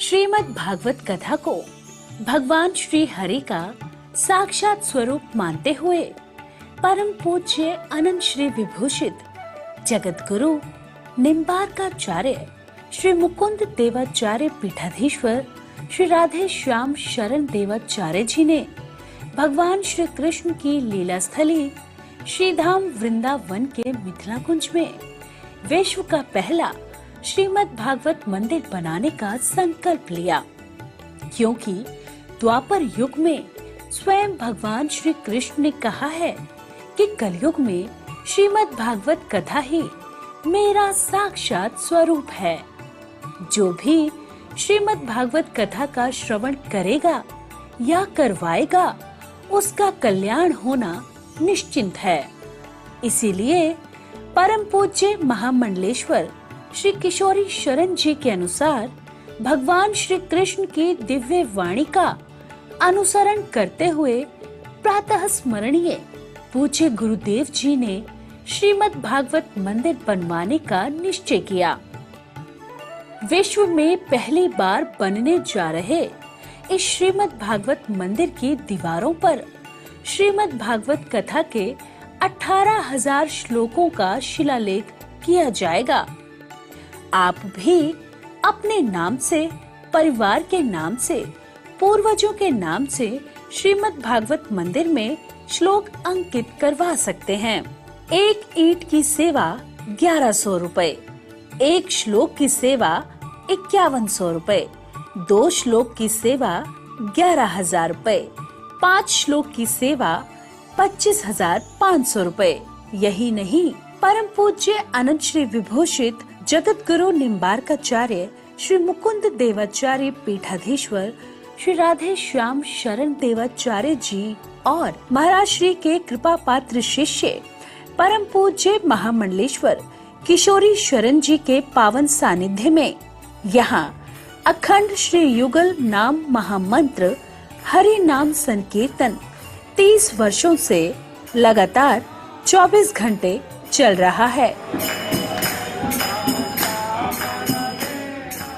श्रीमद् भागवत कथा को भगवान श्री हरि का साक्षात स्वरूप मानते हुए परम पूज्य अनंत श्री विभूषित जगत गुरु निम्बार्काचार्य श्री मुकुंद देवाचार्य पीठाधीश्वर श्री राधे श्याम शरण देवाचार्य जी ने भगवान श्री कृष्ण की लीला स्थली श्री धाम वृंदावन के मिथिला कुंज में विश्व का पहला श्रीमद् भागवत मंदिर बनाने का संकल्प लिया, क्योंकि द्वापर युग में स्वयं भगवान श्री कृष्ण ने कहा है कि कलयुग में श्रीमद् भागवत कथा ही मेरा साक्षात स्वरूप है। जो भी श्रीमद् भागवत कथा का श्रवण करेगा या करवाएगा उसका कल्याण होना निश्चिंत है। इसीलिए परम पूज्य महामंडलेश्वर श्री किशोरी शरण जी के अनुसार भगवान श्री कृष्ण की दिव्य वाणी का अनुसरण करते हुए प्रातः स्मरणीय पूज्य गुरुदेव जी ने श्रीमद् भागवत मंदिर बनवाने का निश्चय किया। विश्व में पहली बार बनने जा रहे इस श्रीमद् भागवत मंदिर की दीवारों पर श्रीमद् भागवत कथा के 18,000 श्लोकों का शिलालेख किया जाएगा। आप भी अपने नाम से, परिवार के नाम से, पूर्वजों के नाम से श्रीमद् भागवत मंदिर में श्लोक अंकित करवा सकते हैं। एक ईंट की सेवा 1100 रुपए, एक श्लोक की सेवा 5100 रुपए, 2 श्लोक की सेवा 11,000 रुपए, 5 श्लोक की सेवा 25,500 रुपए। यही नहीं, परम पूज्य अनंत श्री विभूषित जगत गुरु निम्बार्काचार्य श्री मुकुंद देवाचार्य पीठाधीश्वर श्री राधे श्याम शरण देवाचार्य जी और महाराज श्री के कृपा पात्र शिष्य परम पूज्य महामंडलेश्वर किशोरी शरण जी के पावन सानिध्य में यहाँ अखंड श्री युगल नाम महामंत्र हरि नाम संकीर्तन 30 वर्षों से लगातार 24 घंटे चल रहा है।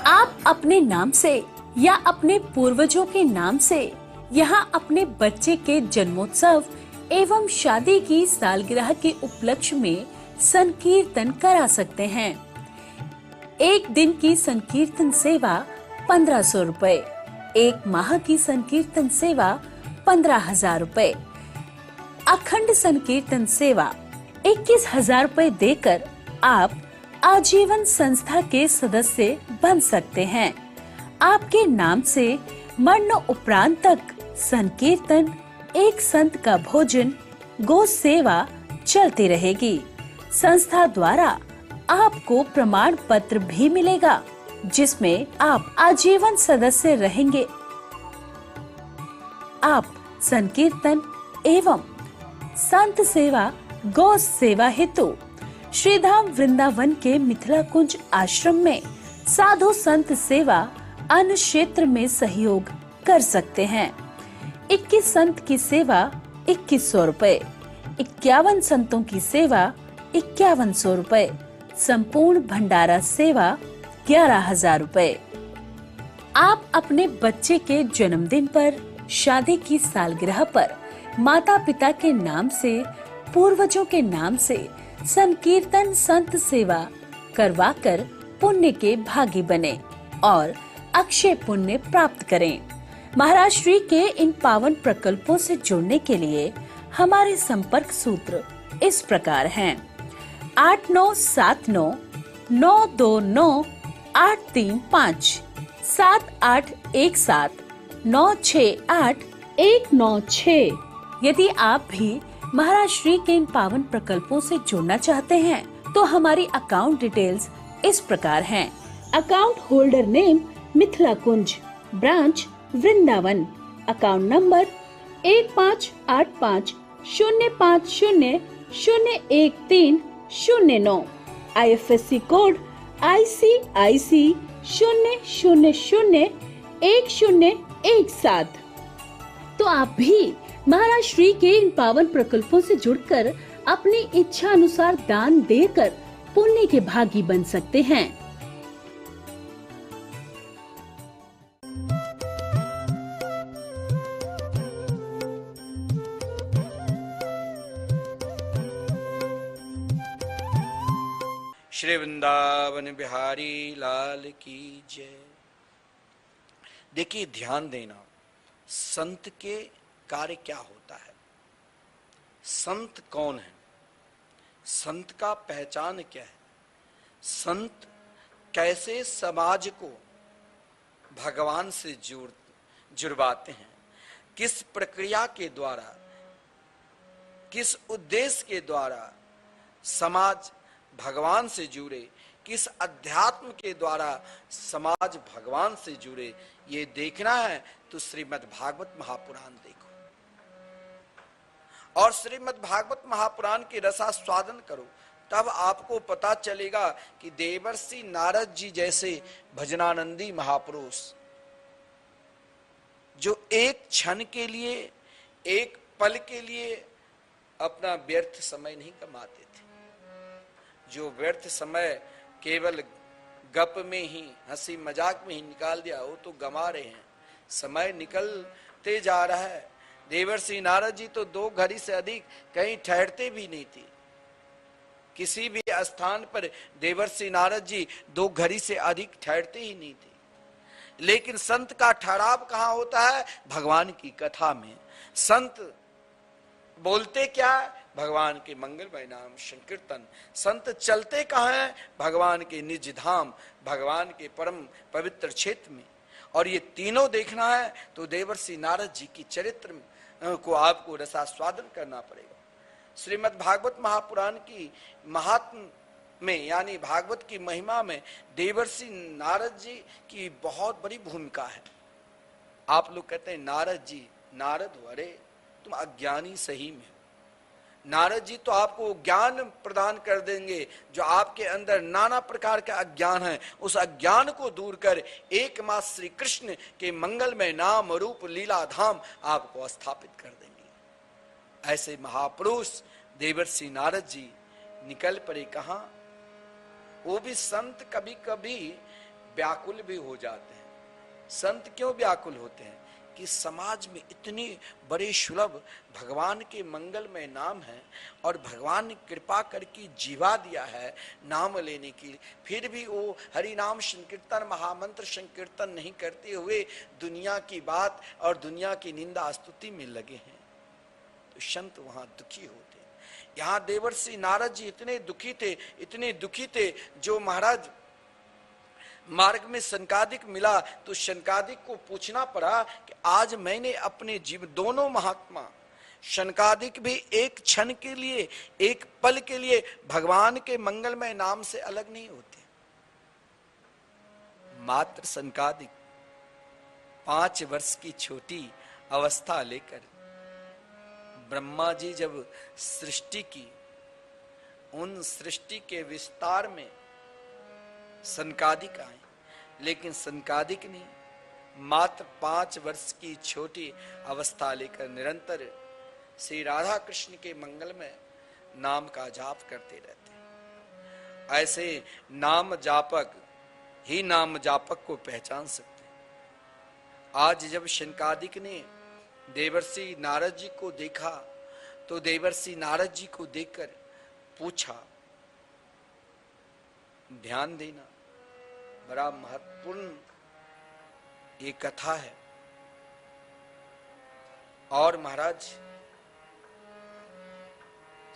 आप अपने नाम से या अपने पूर्वजों के नाम से यहाँ अपने बच्चे के जन्मोत्सव एवं शादी की सालगिरह के उपलक्ष्य में संकीर्तन करा सकते हैं। एक दिन की संकीर्तन सेवा 1500 रुपए, एक माह की संकीर्तन सेवा 15,000 रुपए, अखंड संकीर्तन सेवा 21,000 रुपए देकर आप आजीवन संस्था के सदस्य बन सकते हैं। आपके नाम से मरण उपरांत तक संकीर्तन, एक संत का भोजन, गो सेवा चलती रहेगी। संस्था द्वारा आपको प्रमाण पत्र भी मिलेगा, जिसमें आप आजीवन सदस्य रहेंगे। आप संकीर्तन एवं संत सेवा, गौ सेवा हेतु श्री धाम वृंदावन के मिथिला कुंज आश्रम में साधु संत सेवा अन्य क्षेत्र में सहयोग कर सकते हैं। 21 संत की सेवा 2100 रुपए, 51 संतों की सेवा 5100 रुपए, संपूर्ण भंडारा सेवा 11,000 रुपए। आप अपने बच्चे के जन्मदिन पर, शादी की सालगिरह पर माता पिता के नाम से, पूर्वजों के नाम से संकीर्तन संत सेवा करवाकर पुण्य के भागी बने और अक्षय पुण्य प्राप्त करें। महाराज श्री के इन पावन प्रकल्पों से जुड़ने के लिए हमारे संपर्क सूत्र इस प्रकार हैं: 8979 929 835, 7817 968 196। यदि आप भी महाराज श्री के इन पावन प्रकल्पों से जुड़ना चाहते हैं तो हमारी अकाउंट डिटेल्स इस प्रकार हैं। Account holder name Mithila Kunj, branch Vrindavan, account number 158505001309, IFSC code ICIC 0001017। तो आप भी महाराज श्री के इन पावन प्रकल्पों से जुड़कर अपनी इच्छा अनुसार दान देकर पुण्य के भागी बन सकते हैं। श्री वृंदावन बिहारी लाल की जय। देखिए, ध्यान देना, संत के कार्य क्या होता है, संत कौन है, संत का पहचान क्या है, संत कैसे समाज को भगवान से जुड़वाते हैं, किस प्रक्रिया के द्वारा, किस उद्देश्य के द्वारा समाज भगवान से जुड़े, किस अध्यात्म के द्वारा समाज भगवान से जुड़े, ये देखना है तो श्रीमद् भागवत महापुराण देखो और श्रीमद् भागवत महापुराण के रसास्वादन करो, तब आपको पता चलेगा कि देवर्षि नारद जी जैसे भजनानंदी महापुरुष जो एक क्षण के लिए, एक पल के लिए अपना व्यर्थ समय नहीं कमाते थे, जो व्यर्थ समय केवल गप में ही, हंसी मजाक में ही निकाल दिया, वो तो गमा रहे हैं, समय निकलते जा रहा है। देवर्षि नारद जी तो 2 घड़ी से अधिक कहीं ठहरते भी नहीं थे, किसी भी स्थान पर देवर्षि नारद जी 2 घड़ी से अधिक ठहरते ही नहीं थे। लेकिन संत का ठहराव कहाँ होता है? भगवान की कथा में। संत बोलते क्या है? भगवान के मंगलमय नाम संकीर्तन। संत चलते कहाँ हैं? भगवान के निज धाम, भगवान के परम पवित्र क्षेत्र में। और ये तीनों देखना है तो देवर्षि नारद जी की चरित्र को आपको रसास्वादन करना पड़ेगा। श्रीमद् भागवत महापुराण की महात्म में, यानी भागवत की महिमा में देवर्षि नारद जी की बहुत बड़ी भूमिका है। आप लोग कहते हैं नारद जी, नारद हो, अरे तुम अज्ञानी सही में हो। नारद जी तो आपको ज्ञान प्रदान कर देंगे, जो आपके अंदर नाना प्रकार का अज्ञान है, उस अज्ञान को दूर कर एकमात्र श्री कृष्ण के मंगलमय नाम रूप लीला धाम आपको स्थापित कर देंगे। ऐसे महापुरुष देवर्षि नारद जी निकल पड़े कहां? वो भी संत कभी कभी व्याकुल भी हो जाते हैं। संत क्यों व्याकुल होते हैं? कि समाज में इतने बड़े सुलभ भगवान के मंगलमय नाम है और भगवान ने कृपा करके जीवा दिया है नाम लेने की, फिर भी वो हरि नाम संकीर्तन, महामंत्र संकीर्तन नहीं करते हुए दुनिया की बात और दुनिया की निंदा स्तुति में लगे हैं, तो संत वहां दुखी होते हैं। यहाँ देवर्षि नारद जी इतने दुखी थे, जो महाराज मार्ग में शनकादिक मिला तो शनकादिक को पूछना पड़ा कि आज मैंने अपने जीवन, दोनों महात्मा शनकादिक भी एक क्षण के लिए, एक पल के लिए भगवान के मंगलमय नाम से अलग नहीं होते। मात्र शनकादिक 5 वर्ष की छोटी अवस्था लेकर ब्रह्मा जी जब सृष्टि की, उन सृष्टि के विस्तार में सनकादिक आए, लेकिन सनकादिक ने मात्र 5 वर्ष की छोटी अवस्था लेकर निरंतर श्री राधा कृष्ण के मंगलमय नाम का जाप करते रहते। ऐसे नाम जापक ही नाम जापक को पहचान सकते हैं। आज जब शनकादिक ने देवर्षि नारद जी को देखा तो देवर्षि नारद जी को देखकर पूछा, ध्यान देना, बड़ा महत्वपूर्ण ये कथा है। और महाराज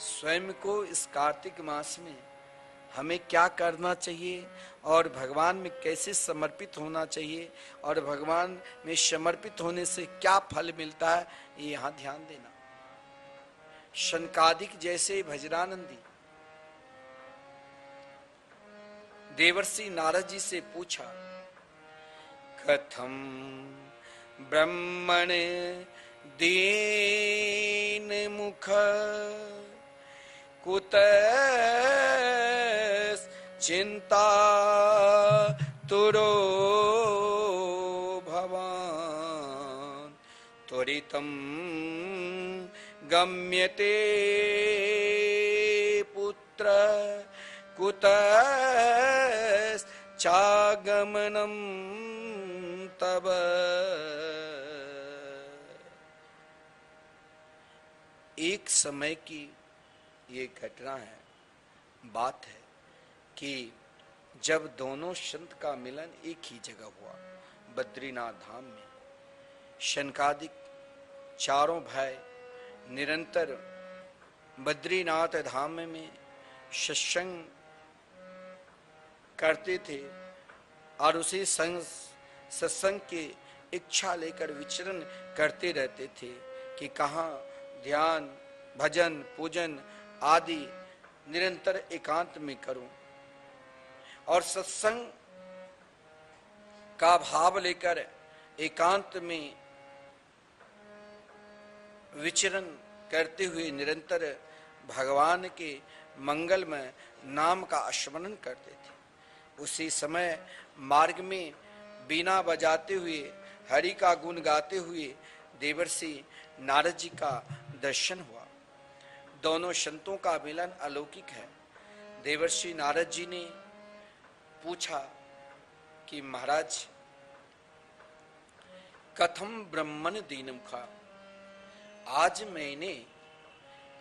स्वयं को इस कार्तिक मास में हमें क्या करना चाहिए और भगवान में कैसे समर्पित होना चाहिए और भगवान में समर्पित होने से क्या फल मिलता है, ये यहां ध्यान देना। शनकादिक जैसे भजनानंदी देवर्षि नारद जी से पूछा, कथम ब्रह्मण दीन मुख कुत चिंता तुरो भवान त्वरितम गम्यते पुत्र कुत चागमनम तब। एक समय की ये घटना है, बात है कि जब दोनों संत का मिलन एक ही जगह हुआ, बद्रीनाथ धाम में, शनकादिक चारों भाई निरंतर बद्रीनाथ धाम में सत्संग करते थे और उसी सत्संग की इच्छा लेकर विचरण करते रहते थे कि कहाँ ध्यान, भजन, पूजन आदि निरंतर एकांत में करूं, और सत्संग का भाव लेकर एकांत में विचरण करते हुए निरंतर भगवान के मंगलमय नाम का स्मरण करते थे। उसी समय मार्ग में बीना बजाते हुए हरि का गुण गाते हुए देवर्षि नारद जी का दर्शन हुआ। दोनों संतों का मिलन अलौकिक है। देवर्षि नारद जी ने पूछा कि महाराज, कथम ब्रह्मन दीनमुखा, आज मैंने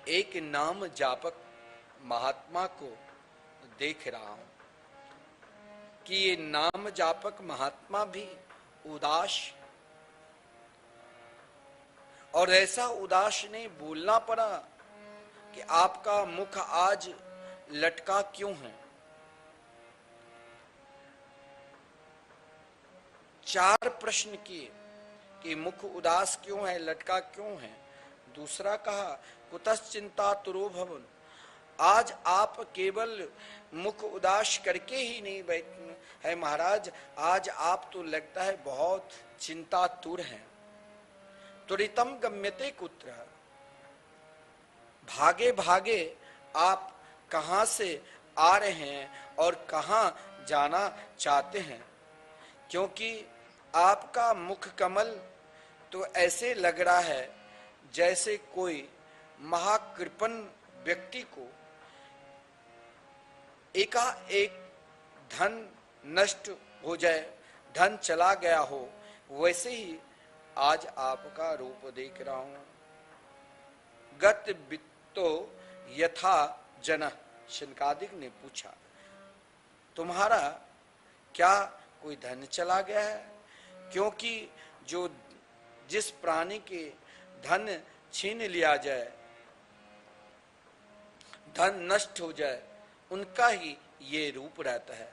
एक नाम जापक महात्मा को देख रहा हूं कि ये नाम जापक महात्मा भी उदास, और ऐसा उदास नहीं बोलना पड़ा कि आपका मुख आज लटका क्यों है। 4 प्रश्न किए कि मुख उदास क्यों है, लटका क्यों है। दूसरा कहा कुतश्चिंता तुरो भवन, आज आप केवल मुख उदास करके ही नहीं बैठे है महाराज, आज आप तो लगता है बहुत चिंतातुर हैं। तुरितम गम्यते कुत्र, भागे भागे आप कहां से आ रहे हैं और कहां जाना चाहते हैं, क्योंकि आपका मुख कमल तो ऐसे लग रहा है जैसे कोई महाकृपण व्यक्ति को एकाएक धन नष्ट हो जाए, धन चला गया हो, वैसे ही आज आपका रूप देख रहा हूं। गत वित्तो यथा जन, शनकादिक ने पूछा तुम्हारा क्या कोई धन चला गया है? क्योंकि जो जिस प्राणी के धन छीन लिया जाए, धन नष्ट हो जाए, उनका ही ये रूप रहता है।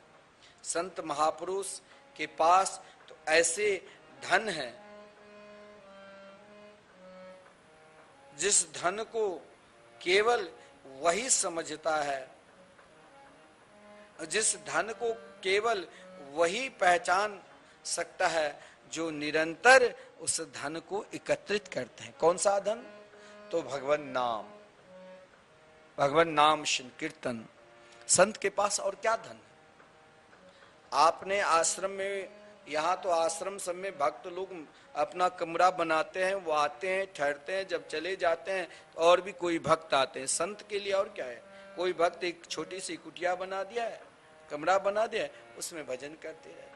संत महापुरुष के पास तो ऐसे धन है जिस धन को केवल वही समझता है, जिस धन को केवल वही पहचान सकता है जो निरंतर उस धन को एकत्रित करते हैं। कौन सा धन? तो भगवान नाम, भगवान नाम संकीर्तन। संत के पास और क्या धन है? आपने आश्रम में, यहाँ तो आश्रम सब में भक्त लोग अपना कमरा बनाते हैं, वो आते हैं, ठहरते हैं, जब चले जाते हैं तो और भी कोई भक्त आते हैं। संत के लिए और क्या है? कोई भक्त एक छोटी सी कुटिया बना दिया है, कमरा बना दिया है, उसमें भजन करते रहते हैं।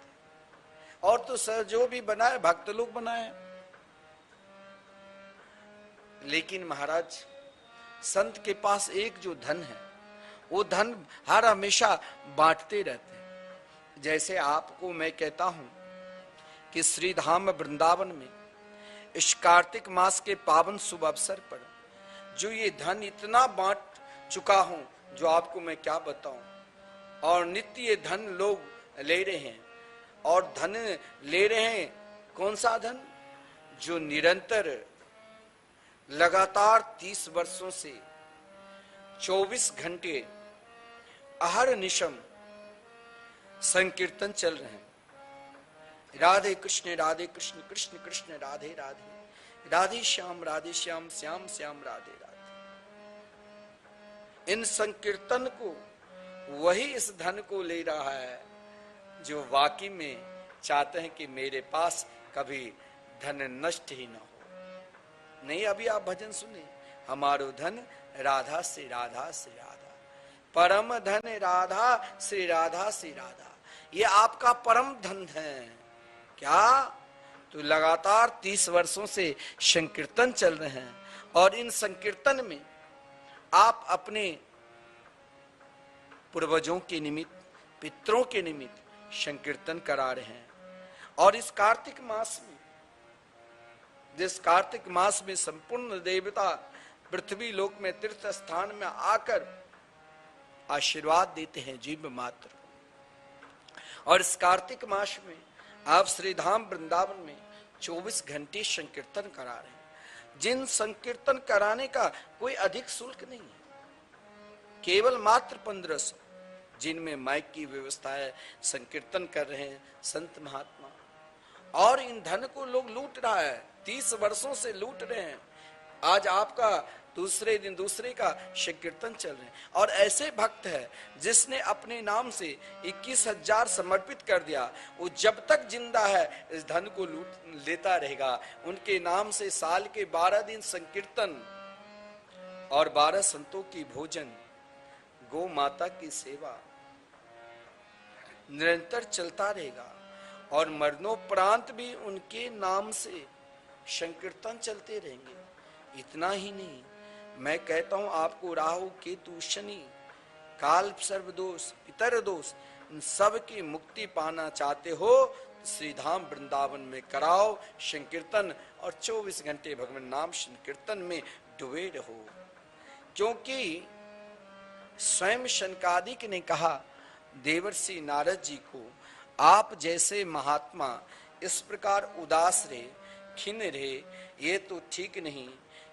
और तो सर जो भी बनाए भक्त लोग बनाए। लेकिन महाराज संत के पास एक जो धन है, वो धन हर हमेशा बांटते रहते हैं। जैसे आपको मैं कहता हूं कि श्री धाम वृंदावन में इस कार्तिक मास के पावन शुभ अवसर पर जो ये धन इतना बांट चुका हूं, जो आपको मैं क्या बताऊं। और नित्य ये धन लोग ले रहे हैं, और धन ले रहे हैं कौन सा धन? जो निरंतर लगातार 30 वर्षों से 24 घंटे अहर निशम संकीर्तन चल रहे हैं। राधे कृष्ण कृष्ण कृष्ण राधे राधे, राधे श्याम श्याम श्याम राधे राधे। इन संकीर्तन को वही इस धन को ले रहा है जो वाकई में चाहते हैं कि मेरे पास कभी धन नष्ट ही ना हो। नहीं, अभी आप भजन सुने, हमारो धन राधा से राधा से राधा, परम धन राधा से राधा से राधा। ये आपका परम धन है। क्या? तो लगातार 30 वर्षों से संकीर्तन चल रहे हैं, और इन संकीर्तन में आप अपने पूर्वजों के निमित्त पितरों के निमित्त संकीर्तन करा रहे हैं। और इस कार्तिक मास में, जिस कार्तिक मास में संपूर्ण देवता पृथ्वी लोक में तीर्थ स्थान में आकर आशीर्वाद देते हैं जीव मात्र, और इस कार्तिक मास में आप श्री धाम वृंदावन में 24 घंटे संकीर्तन करा रहे हैं। जिन संकीर्तन कराने का कोई अधिक शुल्क नहीं है, केवल मात्र 1500, जिनमें माइक की व्यवस्था है, संकीर्तन कर रहे हैं संत महात्मा, और इन धन को लोग लूट रहा है, 30 वर्षों से लूट रहे हैं। आज आपका दूसरे दिन दूसरे का संकीर्तन चल रहे हैं, और ऐसे भक्त है जिसने अपने नाम से 21,000 समर्पित कर दिया, वो जब तक जिंदा है इस धन को लूट लेता रहेगा। उनके नाम से साल के 12 दिन संकीर्तन और 12 संतों की भोजन, गौ माता की सेवा निरंतर चलता रहेगा, और मरणोपरांत भी उनके नाम से संकीर्तन चलते रहेंगे। इतना ही नहीं, मैं कहता हूं आपको राहु केतु शनि काल सर्वदोष पितर दोष, इन सब की मुक्ति पाना चाहते हो तो श्री धाम वृंदावन में कराओ संकीर्तन, और 24 घंटे भगवान नाम संकीर्तन में डूबे रहो। क्योंकि स्वयं शनकादिक ने कहा देवर्षि नारद जी को, आप जैसे महात्मा इस प्रकार उदास रहे, खिन्न रहे, ये तो ठीक नहीं।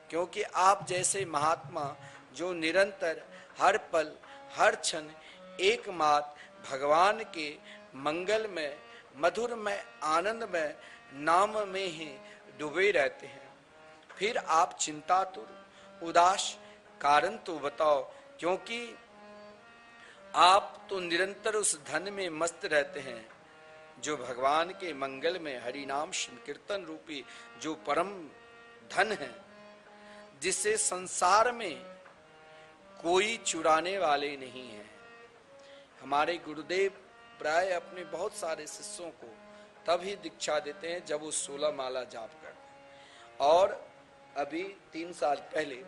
क्योंकि आप जैसे महात्मा जो निरंतर हर पल हर क्षण एकमात्र भगवान के मंगल में मधुर में आनंद में नाम में ही डूबे रहते हैं, फिर आप चिंतातुर उदास कारण तो बताओ। क्योंकि आप तो निरंतर उस धन में मस्त रहते हैं जो भगवान के मंगल में हरि नाम संकीर्तन रूपी जो परम धन है, जिसे संसार में कोई चुराने वाले नहीं है। हमारे गुरुदेव प्राय अपने बहुत सारे शिष्यों को तभी दीक्षा देते हैं जब वो 16 माला जाप करते हैं। और अभी 3 साल पहले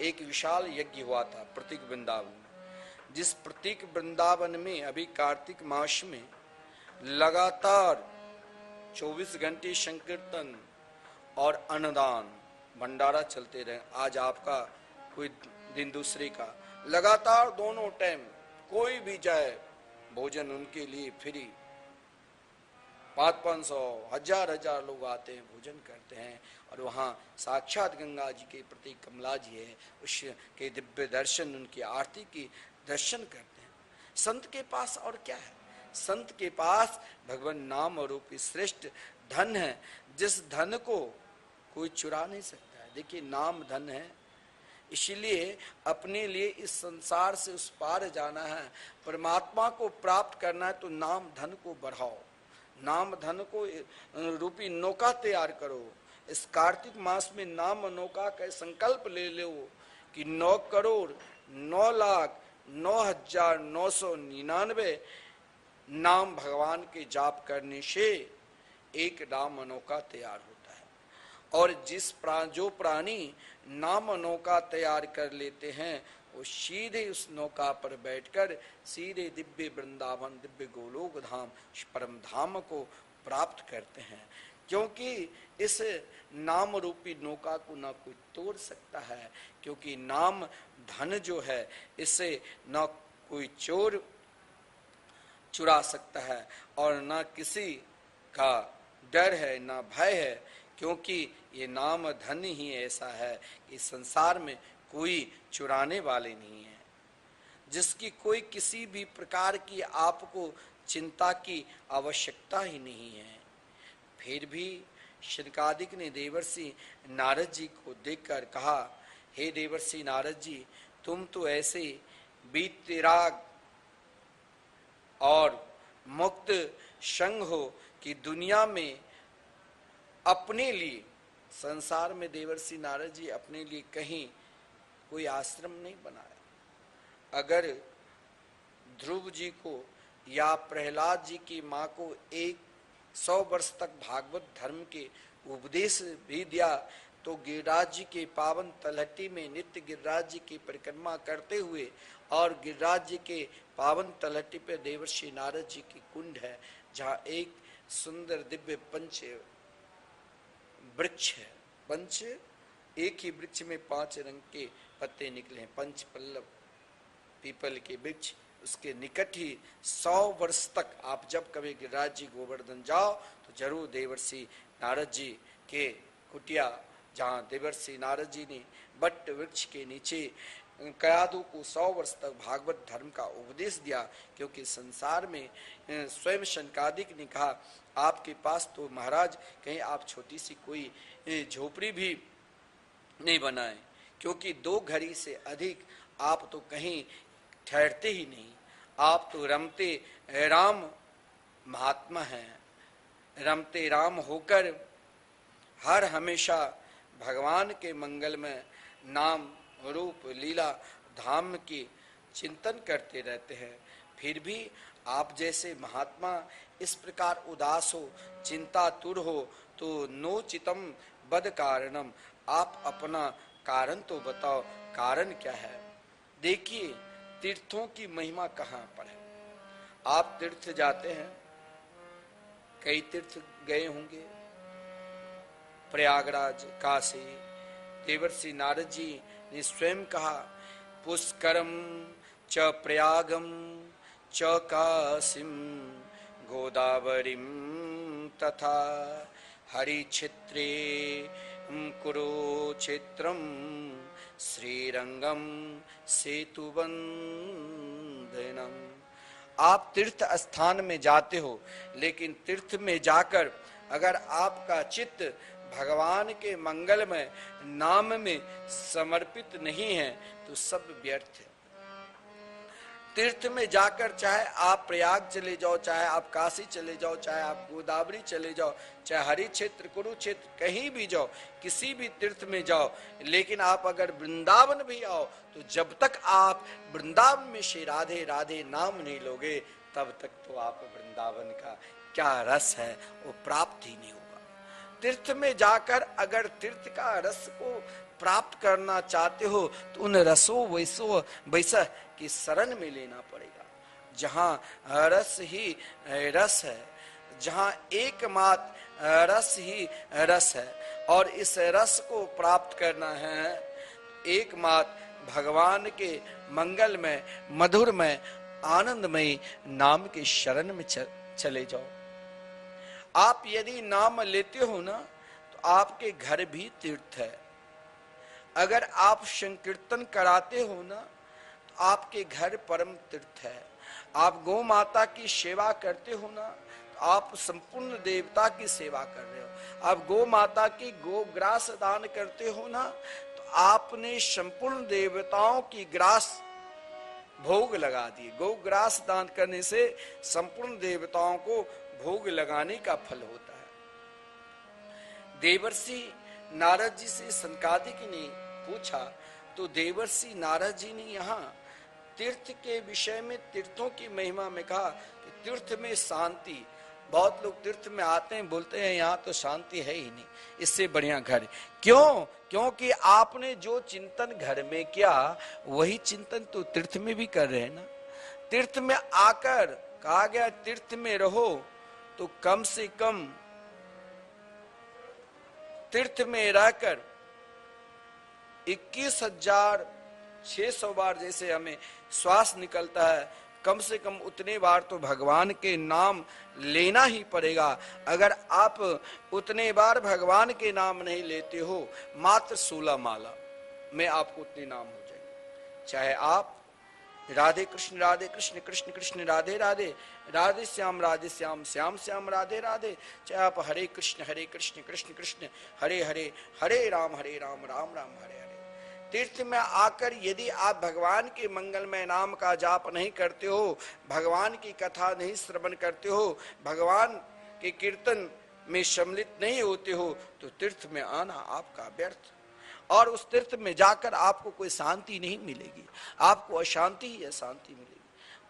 एक विशाल यज्ञ हुआ था प्रतीक वृंदावन में, जिस प्रतीक वृंदावन में अभी कार्तिक मास में लगातार 24 घंटे संकीर्तन और अन्नदान भंडारा चलते रहे। आज आपका कोई दिन दूसरे का, लगातार दोनों टाइम कोई भी जाए भोजन उनके लिए फ्री। 500-500 1000 लोग आते हैं, भोजन करते हैं, और वहाँ साक्षात गंगा जी के प्रति कमला जी है, उसके दिव्य दर्शन, उनकी आरती की दर्शन करते हैं। संत के पास और क्या है? संत के पास भगवान नाम रूपी श्रेष्ठ धन है, जिस धन को कोई चुरा नहीं सकता है। देखिए नाम धन है, इसलिए अपने लिए इस संसार से उस पार जाना है, परमात्मा को प्राप्त करना है, तो नाम धन को बढ़ाओ, नाम धन को रूपी नौका तैयार करो। इस कार्तिक मास में नाम नौका का संकल्प ले लो कि 9,09,09,999 नाम भगवान के जाप करने से एक नाम नौका तैयार होता है। और जो प्राणी नाम नौका तैयार कर लेते हैं वो सीधे उस नौका पर बैठकर सीधे दिव्य वृंदावन, दिव्य गोलोक धाम, परम धाम को प्राप्त करते हैं। क्योंकि इस नाम रूपी नौका को ना कोई तोड़ सकता है, क्योंकि नाम धन जो है इसे ना कोई चोर चुरा सकता है और ना किसी का डर है, ना भय है, क्योंकि ये नाम धन ही ऐसा है कि संसार में कोई चुराने वाले नहीं है, जिसकी कोई किसी भी प्रकार की आपको चिंता की आवश्यकता ही नहीं है। फिर भी शनकादिक ने देवर्षि नारद जी को देखकर कहा, हे देवर्षि नारद जी, तुम तो ऐसे वीतराग और मुक्त संग हो कि दुनिया में अपने लिए, संसार में देवर्षि नारद जी अपने लिए कहीं कोई आश्रम नहीं बनाया। अगर ध्रुव जी को या प्रहलाद जी की माँ को 100 वर्ष तक भागवत धर्म के उपदेश भी दिया, तो गिरिराज जी के पावन तलहटी में नित्य गिरिराज जी की परिक्रमा करते हुए, और गिरिराज जी के पावन तलहटी पे देवर्षि नारद जी की कुंड है, जहाँ एक सुंदर दिव्य पंच वृक्ष है। पंच, एक ही वृक्ष में 5 रंग के पत्ते निकले हैं, पंच पल्लव पीपल के वृक्ष। उसके निकट ही 100 वर्ष तक आप जब कभी गिरिराज जी गोवर्धन जाओ तो जरूर देवर्षि नारद जी के कुटिया, जहाँ देवर्षि नारद जी ने बट वृक्ष के नीचे कयादू को 100 वर्ष तक भागवत धर्म का उपदेश दिया। क्योंकि संसार में स्वयं शनकादिक ने कहा, आपके पास तो महाराज कहीं आप छोटी सी कोई झोपड़ी भी नहीं बनाए, क्योंकि 2 घड़ी से अधिक आप तो कहीं ठहरते ही नहीं। आप तो रमते राम महात्मा हैं, रमते राम होकर हर हमेशा भगवान के मंगल में नाम रूप लीला धाम की चिंतन करते रहते हैं। फिर भी आप जैसे महात्मा इस प्रकार उदास हो, चिंतातुर हो, तो नोचितम बद कारणम, आप अपना कारण तो बताओ, कारण क्या है। देखिए तीर्थों की महिमा कहाँ पर है। आप तीर्थ जाते हैं, कई तीर्थ गए होंगे, प्रयागराज, काशी। देवर्षि नारद जी ने स्वयं कहा, पुष्करम च प्रयागम च काशीम गोदावरीम तथा हरिक्षेत्रे कुरुक्षेत्रम श्रीरंगम सेतुबंधनम। आप तीर्थ स्थान में जाते हो, लेकिन तीर्थ में जाकर अगर आपका चित्त भगवान के मंगल में नाम में समर्पित नहीं है तो सब व्यर्थ है। तीर्थ में जाकर चाहे आप प्रयाग चले जाओ, चाहे आप काशी चले जाओ, चाहे आप गोदावरी चले जाओ, चाहे हरि क्षेत्र कुरुक्षेत्र कहीं भी जाओ, किसी भी तीर्थ में जाओ, लेकिन आप अगर वृंदावन भी आओ तो जब तक आप वृंदावन में श्री राधे राधे नाम नहीं लोगे तब तक तो आप वृंदावन का क्या रस है वो प्राप्त ही नहीं होगा। तीर्थ में जाकर अगर तीर्थ का रस को प्राप्त करना चाहते हो तो उन रसों वैसा की शरण में लेना पड़ेगा, जहाँ रस ही रस है, जहाँ एकमात्र रस ही रस है। और इस रस को प्राप्त करना है एकमात्र भगवान के मंगल में, मधुर में, आनंदमय नाम के शरण में चले जाओ। आप यदि नाम लेते हो ना तो आपके घर भी तीर्थ है। अगर आप संकीर्तन कराते हो ना तो आपके घर परम तीर्थ है। आप गौ माता की सेवा करते हो ना तो आप संपूर्ण देवता की सेवा कर रहे हो। आप गौ माता की गोग्रास दान करते हो ना तो आपने संपूर्ण देवताओं की ग्रास भोग लगा दिए। गोग्रास दान करने से संपूर्ण देवताओं को भोग लगाने का फल होता है। देवर्षि नारद जी से सनकादिक ने पूछा तो देवर्षि नारद जी ने यहाँ तीर्थ के विषय में, तीर्थों की महिमा में कहा कि तीर्थ में शांति। बहुत लोग तीर्थ में आते हैं, बोलते हैं यहाँ तो शांति है ही नहीं, इससे बढ़िया घर। क्यों? क्योंकि आपने जो चिंतन घर में किया वही चिंतन तो तीर्थ में भी कर रहे हैं ना। तीर्थ में आकर कहा गया तीर्थ में रहो तो कम से कम तीर्थ में रहकर 21,600 बार जैसे हमें श्वास निकलता है, कम से कम उतने बार तो भगवान के नाम लेना ही पड़ेगा। अगर आप उतने बार भगवान के नाम नहीं लेते हो, मात्र 16 माला में आपको उतने नाम हो जाएंगे। चाहे आप राधे कृष्ण कृष्ण कृष्ण राधे राधे, राधे श्याम श्याम श्याम राधे राधे, चाहे आप हरे कृष्ण कृष्ण कृष्ण हरे हरे, हरे राम राम राम हरे हरे। तीर्थ में आकर यदि आप भगवान के मंगलमय नाम का जाप नहीं करते हो, भगवान की कथा नहीं श्रवण करते हो, भगवान के कीर्तन में सम्मिलित नहीं होते हो, तो तीर्थ में आना आपका व्यर्थ। और उस तीर्थ में जाकर आपको कोई शांति नहीं मिलेगी, आपको अशांति ही अशांति मिलेगी।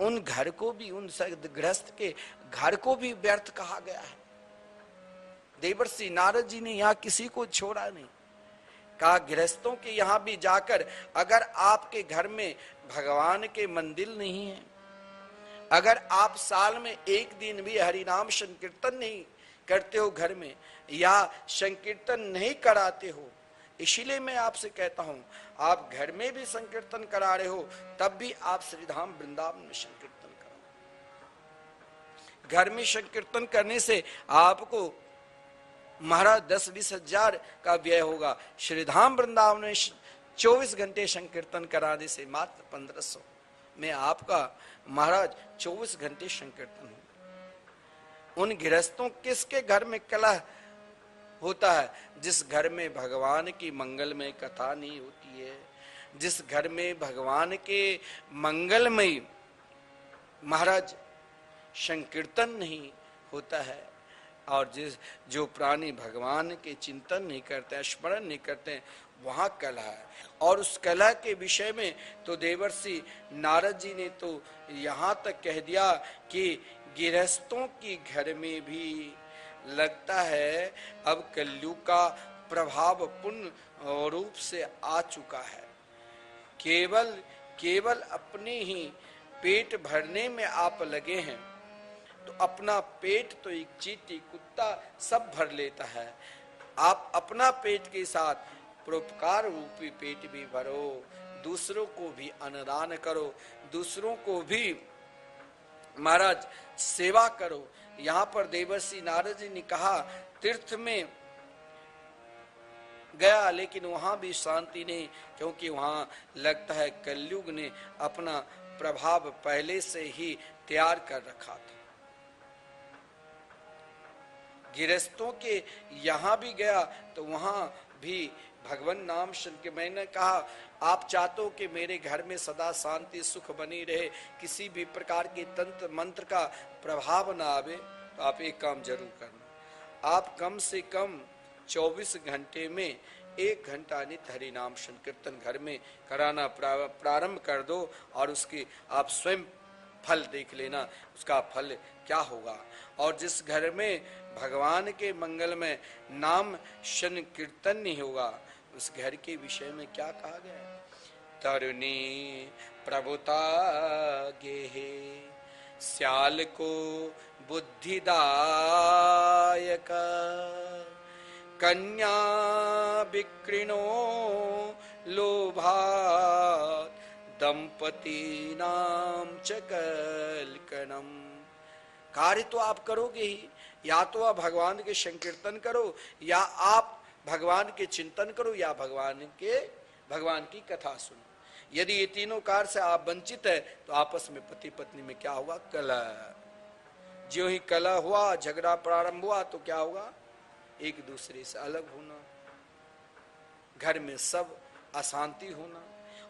उन घर को भी, उन गृहस्थ के घर को भी व्यर्थ कहा गया है। देवर्षि नारद जी ने यहाँ किसी को छोड़ा नहीं। कहा गृहस्थों के यहां भी जाकर अगर आपके घर में भगवान के मंदिर नहीं है, अगर आप साल में एक दिन भी हरिनाम संकीर्तन नहीं करते हो घर में, या संकीर्तन नहीं कराते हो, इसीलिए मैं आपसे कहता हूं आप घर में भी संकीर्तन करा रहे हो तब भी आप श्रीधाम वृंदावन में संकीर्तन करो। घर में संकीर्तन करने से आपको महाराज 10-20 हजार का व्यय होगा, श्रीधाम वृंदावन में 24 घंटे संकीर्तन कराने से मात्र 1500 में आपका महाराज 24 घंटे संकीर्तन होगा। उन गृहस्थों किसके घर में कलह होता है? जिस घर में भगवान की मंगलमय कथा नहीं होती है, जिस घर में भगवान के मंगलमय महाराज संकीर्तन नहीं होता है, और जो प्राणी भगवान के चिंतन नहीं करते हैं, स्मरण नहीं करते हैं, वहां कलह है। और उस कलह के विषय में तो देवर्षि नारद जी ने तो यहां तक कह दिया कि गृहस्थों की घर में भी लगता है अब कलयुग का प्रभाव पूर्ण रूप से आ चुका है। केवल अपने ही पेट भरने में आप लगे हैं, तो अपना पेट तो एक चींटी कुत्ता सब भर लेता है। आप अपना पेट के साथ परोपकार रूपी पेट भी भरो, दूसरों को भी अन्नदान करो, दूसरों को भी महाराज सेवा करो। यहाँ पर देवर्षि नारद जी ने कहा तीर्थ में गया लेकिन वहां भी शांति नहीं, क्योंकि वहां लगता है कलयुग ने अपना प्रभाव पहले से ही तैयार कर रखा था। गृहस्थों के यहां भी गया तो वहां भी भगवान नाम सुन के मैंने कहा आप चाहते हो कि मेरे घर में सदा शांति सुख बनी रहे, किसी भी प्रकार के तंत्र मंत्र का प्रभाव ना आवे, तो आप एक काम जरूर करना, आप कम से कम 24 घंटे में 1 घंटा नित्य हरि नाम संकीर्तन घर में कराना प्रारंभ कर दो, और उसकी आप स्वयं फल देख लेना, उसका फल क्या होगा। और जिस घर में भगवान के मंगल में नाम संकीर्तन नहीं होगा, उस घर के विषय में क्या कहा गया है? तरुणी प्रभुता गेहे श्याल को बुद्धिदायक, कन्या विकृणो लोभात दंपति नाम च कलकनम। कार्य तो आप करोगे ही, या तो आप भगवान के संकीर्तन करो, या आप भगवान के चिंतन करो, या भगवान की कथा सुनो। यदि ये तीनों कार्य से आप वंचित है तो आपस में पति पत्नी में क्या होगा? कलह। जो ही कलह हुआ, झगड़ा प्रारंभ हुआ तो क्या होगा? एक दूसरे से अलग होना, घर में सब अशांति होना।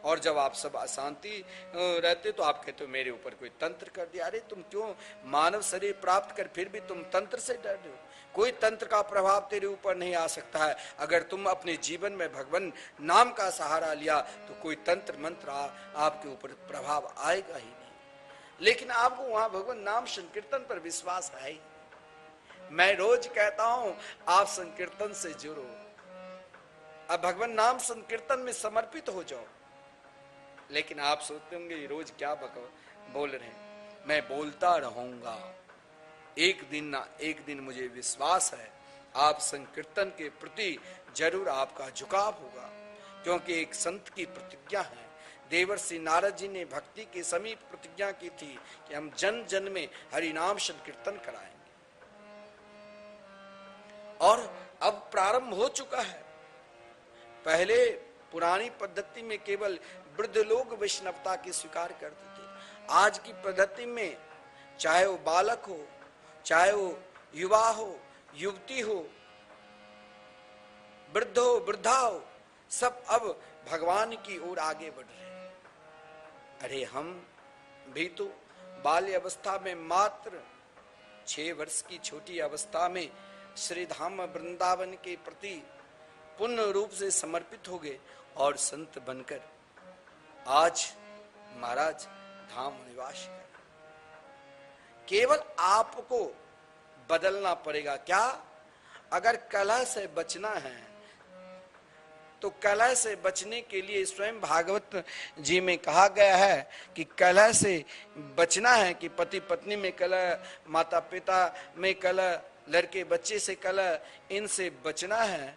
और जब आप सब अशांति रहते तो आप कहते हो मेरे ऊपर कोई तंत्र कर दिया। अरे तुम क्यों मानव शरीर प्राप्त कर फिर भी तुम तंत्र से डर रहे हो? कोई तंत्र का प्रभाव तेरे ऊपर नहीं आ सकता है। अगर तुम अपने जीवन में भगवान नाम का सहारा लिया तो कोई तंत्र मंत्र आपके ऊपर प्रभाव आएगा ही नहीं। लेकिन आपको वहां भगवान नाम संकीर्तन पर विश्वास है ही। मैं रोज कहता हूं आप संकीर्तन से जुड़ो, अब भगवान नाम संकीर्तन में समर्पित हो जाओ। लेकिन आप सोचते होंगे रोज क्या बोल रहे हैं। मैं बोलता रहूंगा, एक दिन ना एक दिन मुझे विश्वास है आप संकीर्तन के प्रति जरूर आपका झुकाव होगा, क्योंकि एक संत की प्रतिज्ञा है। देवर्षि नारद जी ने भक्ति के समीप प्रतिज्ञा की थी कि हम जन जन में हरि नाम संकीर्तन कराएंगे, और अब प्रारंभ हो चुका है। पहले पुरानी पद्धति में केवल वृद्ध लोग वैष्णवता की स्वीकार करते थे। आज की पद्धति में चाहे वो बालक हो, चाहे वो युवा हो, युवती हो, वृद्ध हो, वृद्धा हो, सब अब भगवान की ओर आगे बढ़ रहे हैं। अरे हम भी तो बाल्य अवस्था में मात्र 6 वर्ष की छोटी अवस्था में श्री धाम वृंदावन के प्रति पूर्ण रूप से समर्पित हो गए, और संत बनकर आज महाराज धाम निवास कर। केवल आपको बदलना पड़ेगा। क्या? अगर कलह से बचना है तो कलह से बचने के लिए स्वयं भागवत जी में कहा गया है कि कलह से बचना है, कि पति पत्नी में कलह, माता पिता में कलह, लड़के बच्चे से कलह, इनसे बचना है।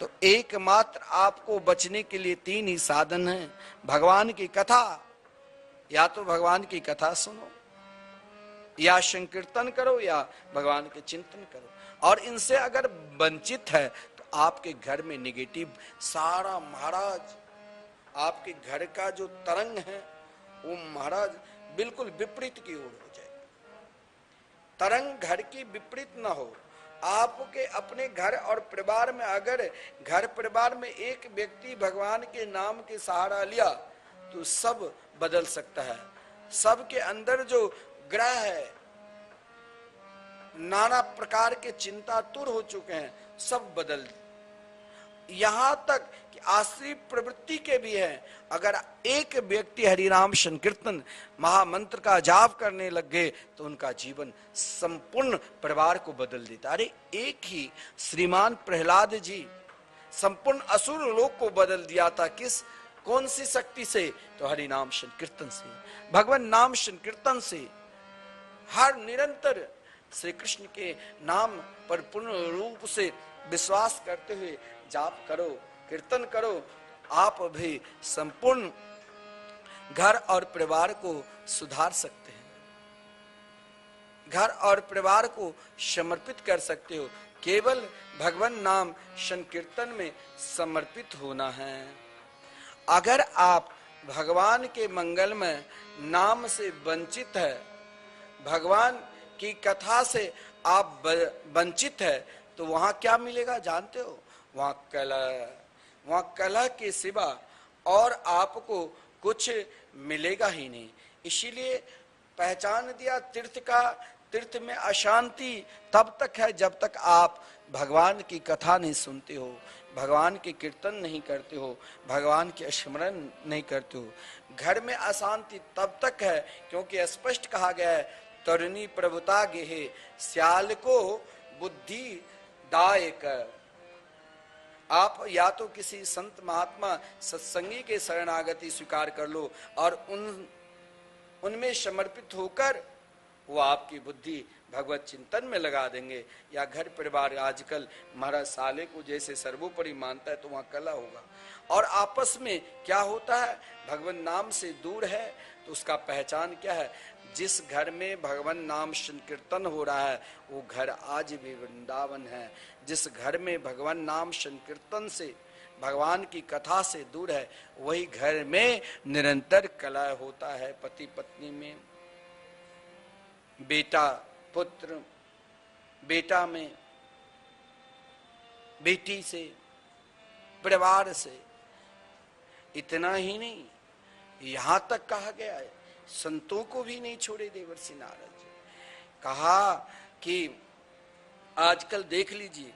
तो एकमात्र आपको बचने के लिए 3 ही साधन हैं। भगवान की कथा, या तो भगवान की कथा सुनो, या संकीर्तन करो, या भगवान के चिंतन करो। और इनसे अगर वंचित है तो आपके घर में नेगेटिव सारा, महाराज आपके घर का जो तरंग है वो महाराज बिल्कुल विपरीत की ओर हो जाए। तरंग घर की विपरीत ना हो। आपके अपने घर और परिवार में अगर घर परिवार में एक व्यक्ति भगवान के नाम के सहारा लिया तो सब बदल सकता है। सबके अंदर जो ग्रह है, नाना प्रकार के चिंतातुर हो चुके हैं, सब बदल। यहां तक कि आश्री प्रवृत्ति के भी हैं। अगर एक व्यक्ति हरिनाम संकीर्तन महामंत्र का जाप करने लग गए तो उनका जीवन संपूर्ण परिवार को बदल देता। अरे एक ही श्रीमान प्रहलाद जी संपूर्ण असुर लोक को बदल दिया था। किस, कौन सी शक्ति से? तो हरिनाम संकीर्तन से, भगवान नाम संकीर्तन से। हर निरंतर श्री कृष्ण के नाम पर पूर्ण रूप से विश्वास करते हुए जाप करो, कीर्तन करो, आप भी संपूर्ण घर और परिवार को सुधार सकते हैं, घर और परिवार को समर्पित कर सकते हो। केवल भगवान नाम संकीर्तन में समर्पित होना है। अगर आप भगवान के मंगलमय नाम से वंचित है, भगवान की कथा से आप वंचित है, तो वहां क्या मिलेगा जानते हो? वहां कलह के सिवा और आपको कुछ मिलेगा ही नहीं। इसीलिए पहचान दिया तीर्थ का, तीर्थ में अशांति तब तक है जब तक आप भगवान की कथा नहीं सुनते हो, भगवान के कीर्तन नहीं करते हो, भगवान के स्मरण नहीं करते हो। घर में अशांति तब तक है क्योंकि स्पष्ट कहा गया है, तरुणी प्रभुता गेहे श्याल को बुद्धि दायक। आप या तो किसी संत महात्मा सत्संगी के शरणागति स्वीकार कर लो और उनमें समर्पित होकर वो आपकी बुद्धि भगवत चिंतन में लगा देंगे। या घर परिवार आजकल महाराज साले को जैसे सर्वोपरि मानता है तो वहां कलह होगा। और आपस में क्या होता है, भगवान नाम से दूर है तो उसका पहचान क्या है? जिस घर में भगवान नाम संकीर्तन हो रहा है वो घर आज भी वृंदावन है। जिस घर में भगवान नाम संकीर्तन से, भगवान की कथा से दूर है, वही घर में निरंतर कलह होता है। पति पत्नी में, बेटा पुत्र, बेटा में, बेटी से, परिवार से। इतना ही नहीं, यहां तक कहा गया है संतों को भी नहीं छोड़े देवर्षि नारद जी। कहा कि आजकल देख लीजिए,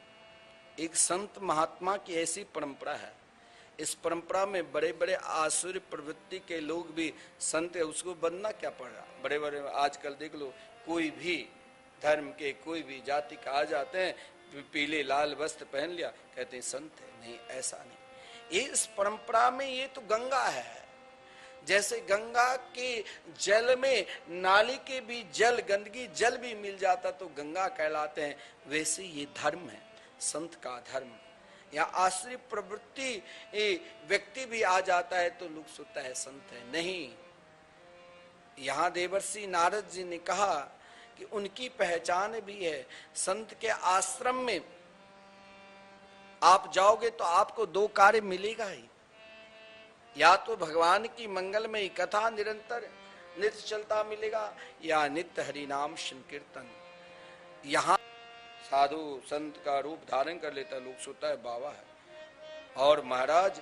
एक संत महात्मा की ऐसी परंपरा है, इस परंपरा में बड़े बड़े आसुर प्रवृत्ति के लोग भी संत है, उसको बनना क्या पड़ रहा। बड़े बड़े आजकल देख लो, कोई भी धर्म के, कोई भी जाति का आ जाते हैं, पीले लाल वस्त्र पहन लिया, कहते हैं संत है। नहीं, ऐसा नहीं। ये इस परंपरा में ये तो गंगा है। जैसे गंगा के जल में नाली के भी जल, गंदगी जल भी मिल जाता तो गंगा कहलाते हैं, वैसे ये धर्म है, संत का धर्म। या आश्रय प्रवृत्ति व्यक्ति भी आ जाता है तो लोग सोचता है संत है। नहीं, यहां देवर्षि नारद जी ने कहा कि उनकी पहचान भी है। संत के आश्रम में आप जाओगे तो आपको 2 कार्य मिलेगा ही, या तो भगवान की मंगलमयी कथा निरंतर नित्य चलता मिलेगा, या नित्य हरिनाम संकीर्तन। यहाँ साधु संत का रूप धारण कर लेता है, लोग सोचता है बाबा है। और महाराज,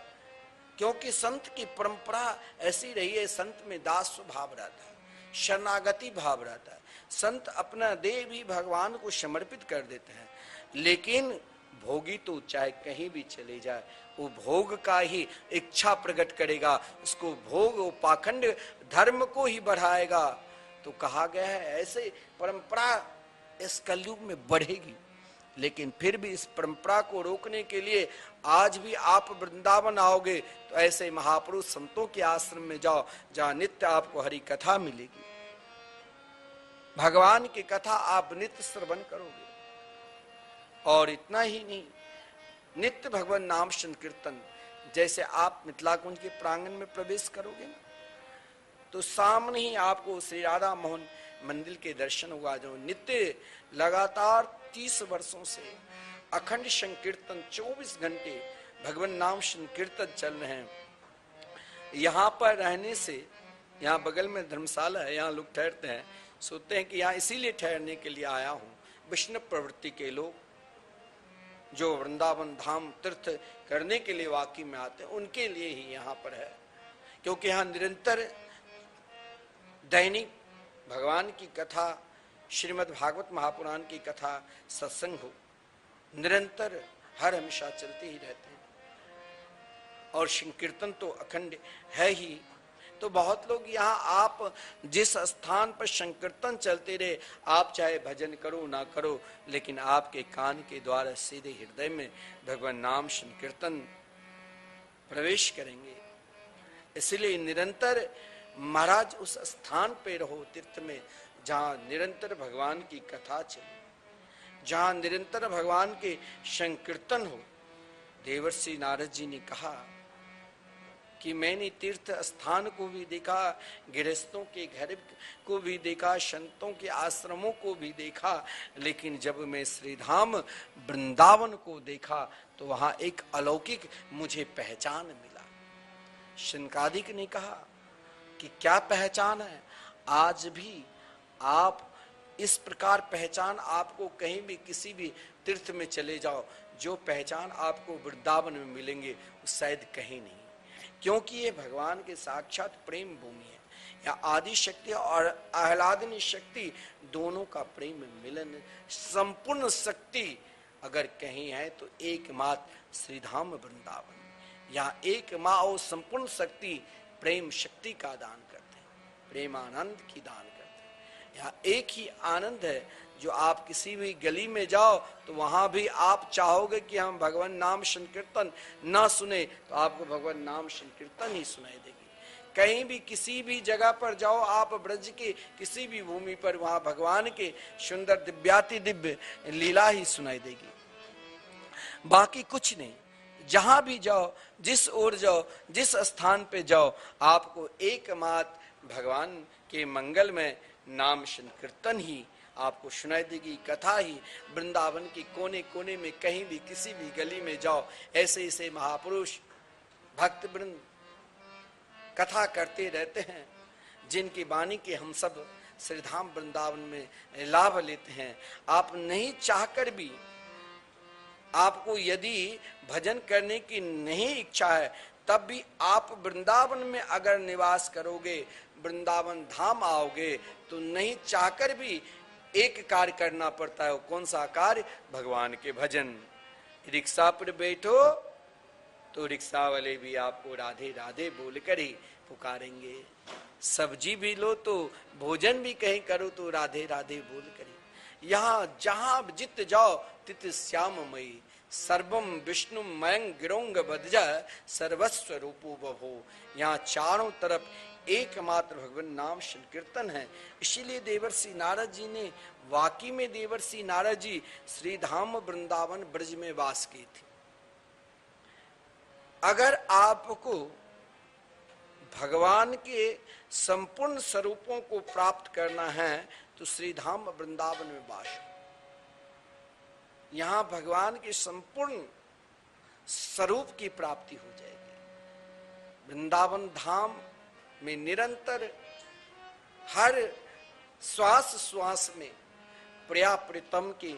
क्योंकि संत की परंपरा ऐसी रही है, संत में दास स्वभाव रहता है, शरणागति भाव रहता है। संत अपना देह भी भगवान को समर्पित कर देते हैं। लेकिन भोगी तो चाहे कहीं भी चले जाए, वो भोग का ही इच्छा प्रकट करेगा, उसको भोग, वो पाखंड धर्म को ही बढ़ाएगा। तो कहा गया है ऐसे परंपरा इस कलयुग में बढ़ेगी। लेकिन फिर भी इस परंपरा को रोकने के लिए आज भी आप वृंदावन आओगे तो ऐसे महापुरुष संतों के आश्रम में जाओ जहां नित्य आपको हरि कथा मिलेगी, भगवान की कथा आप नित्य श्रवण करोगे। और इतना ही नहीं, नित्य भगवान नाम संकीर्तन। जैसे आप मिथिला कुंज के प्रांगण में प्रवेश करोगे ना, तो सामने ही आपको श्री राधा मोहन मंदिर के दर्शन हुआ, जो नित्य लगातार 30 वर्षों से अखंड संकीर्तन 24 घंटे भगवान नाम संकीर्तन चल रहे हैं। यहाँ पर रहने से, यहाँ बगल में धर्मशाला है, यहाँ लोग ठहरते हैं, सोचते हैं कि यहाँ इसीलिए ठहरने के लिए आया हूँ। वैष्णव प्रवृत्ति के लोग जो वृंदावन धाम तीर्थ करने के लिए वाकई में आते हैं, उनके लिए ही यहाँ पर है, क्योंकि यहाँ निरंतर दैनिक भगवान की कथा, श्रीमद् भागवत महापुराण की कथा, सत्संग हो, निरंतर हर हमेशा चलते ही रहते हैं। और संकीर्तन तो अखंड है ही। तो बहुत लोग यहाँ, आप जिस स्थान पर संकीर्तन चलते रहे, आप चाहे भजन करो ना करो, लेकिन आपके कान के द्वारा सीधे हृदय में भगवान नाम संकीर्तन प्रवेश करेंगे। इसलिए निरंतर महाराज उस स्थान पे रहो, तीर्थ में, जहां निरंतर भगवान की कथा चले, जहां निरंतर भगवान के संकीर्तन हो। देवर्षि नारद जी ने कहा कि मैंने तीर्थ स्थान को भी देखा, गृहस्थों के घर को भी देखा, संतों के आश्रमों को भी देखा, लेकिन जब मैं श्रीधाम वृंदावन को देखा तो वहां एक अलौकिक मुझे पहचान मिला। शनकादिक ने कहा कि क्या पहचान है? आज भी आप इस प्रकार पहचान आपको कहीं भी किसी भी तीर्थ में चले जाओ, जो पहचान आपको वृंदावन में मिलेंगे वो शायद कहीं नहीं, क्योंकि ये भगवान के साक्षात प्रेम भूमि है। या आदि शक्ति और आह्लादनी शक्ति दोनों का प्रेम मिलन, संपूर्ण शक्ति अगर कहीं है तो एकमात्र श्रीधाम वृंदावन। यहाँ एक माँ और संपूर्ण शक्ति प्रेम शक्ति का दान करते हैं, प्रेमानंद की दान करते हैं। यहाँ एक ही आनंद है, जो आप किसी भी गली में जाओ तो वहां भी आप चाहोगे कि हम भगवान नाम संकीर्तन ना सुने, तो आपको भगवान नाम संकीर्तन ही सुनाई देगी। कहीं भी किसी भी जगह पर जाओ आप, ब्रज के किसी भी भूमि पर, वहां भगवान के सुंदर दिव्याति दिव्य लीला ही सुनाई देगी, बाकी कुछ नहीं। जहां भी जाओ, जिस ओर जाओ, जिस स्थान पे जाओ, आपको एकमात्र भगवान के मंगल में नाम संकीर्तन ही आपको सुनाई देगी, कथा ही। वृंदावन के कोने कोने में कहीं भी किसी भी गली में जाओ, ऐसे ऐसे महापुरुष भक्त वृंद कथा करते रहते हैं, जिनकी वाणी के हम सब श्रीधाम वृंदावन में लाभ लेते हैं। आप नहीं चाहकर भी, आपको यदि भजन करने की नहीं इच्छा है, तब भी आप वृंदावन में अगर निवास करोगे, वृंदावन धाम आओगे, तो नहीं चाहकर भी एक कार्य करना पड़ता है। कौन सा कार्य? भगवान के भजन। रिक्शा पर बैठो तो रिक्शा वाले भी आपको राधे राधे बोलकर ही पुकारेंगे, सब्जी भी लो तो भोजन भी कहीं करो तो राधे राधे बोलकर ही। यहाँ जहां जित जाओ तित श्याममयी, सर्वम विष्णु मयंग गिरोंग बदजा सर्वस्व रूपो बभो। यहाँ चारों तरफ एकमात्र भगवान नाम संकीर्तन है। इसीलिए देवर्षि नारद जी ने, वाकई में देवर्षि नारद जी श्रीधाम वृंदावन ब्रज में वास की थी। अगर आपको भगवान के संपूर्ण स्वरूपों को प्राप्त करना है तो श्रीधाम वृंदावन में वास हो। यहाँ भगवान के संपूर्ण स्वरूप की प्राप्ति हो जाएगी। वृंदावन धाम में निरंतर हर श्वास श्वास में प्रिया प्रीतम के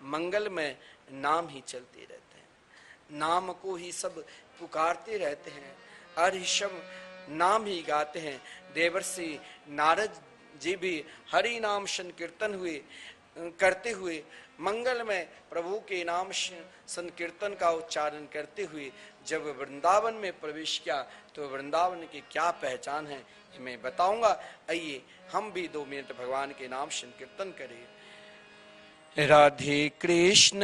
मंगल में नाम ही चलते रहते हैं, नाम को ही सब पुकारते रहते हैं, हरिशम नाम ही गाते हैं। देवर्षि नारद जी भी हरि नाम संकीर्तन हुए करते हुए, मंगल में प्रभु के नाम संकीर्तन का उच्चारण करते हुए जब वृंदावन में प्रवेश किया, तो वृंदावन की क्या पहचान है ये मैं बताऊंगा। आइए हम भी 2 मिनट भगवान के नाम संकीर्तन करें। राधे कृष्ण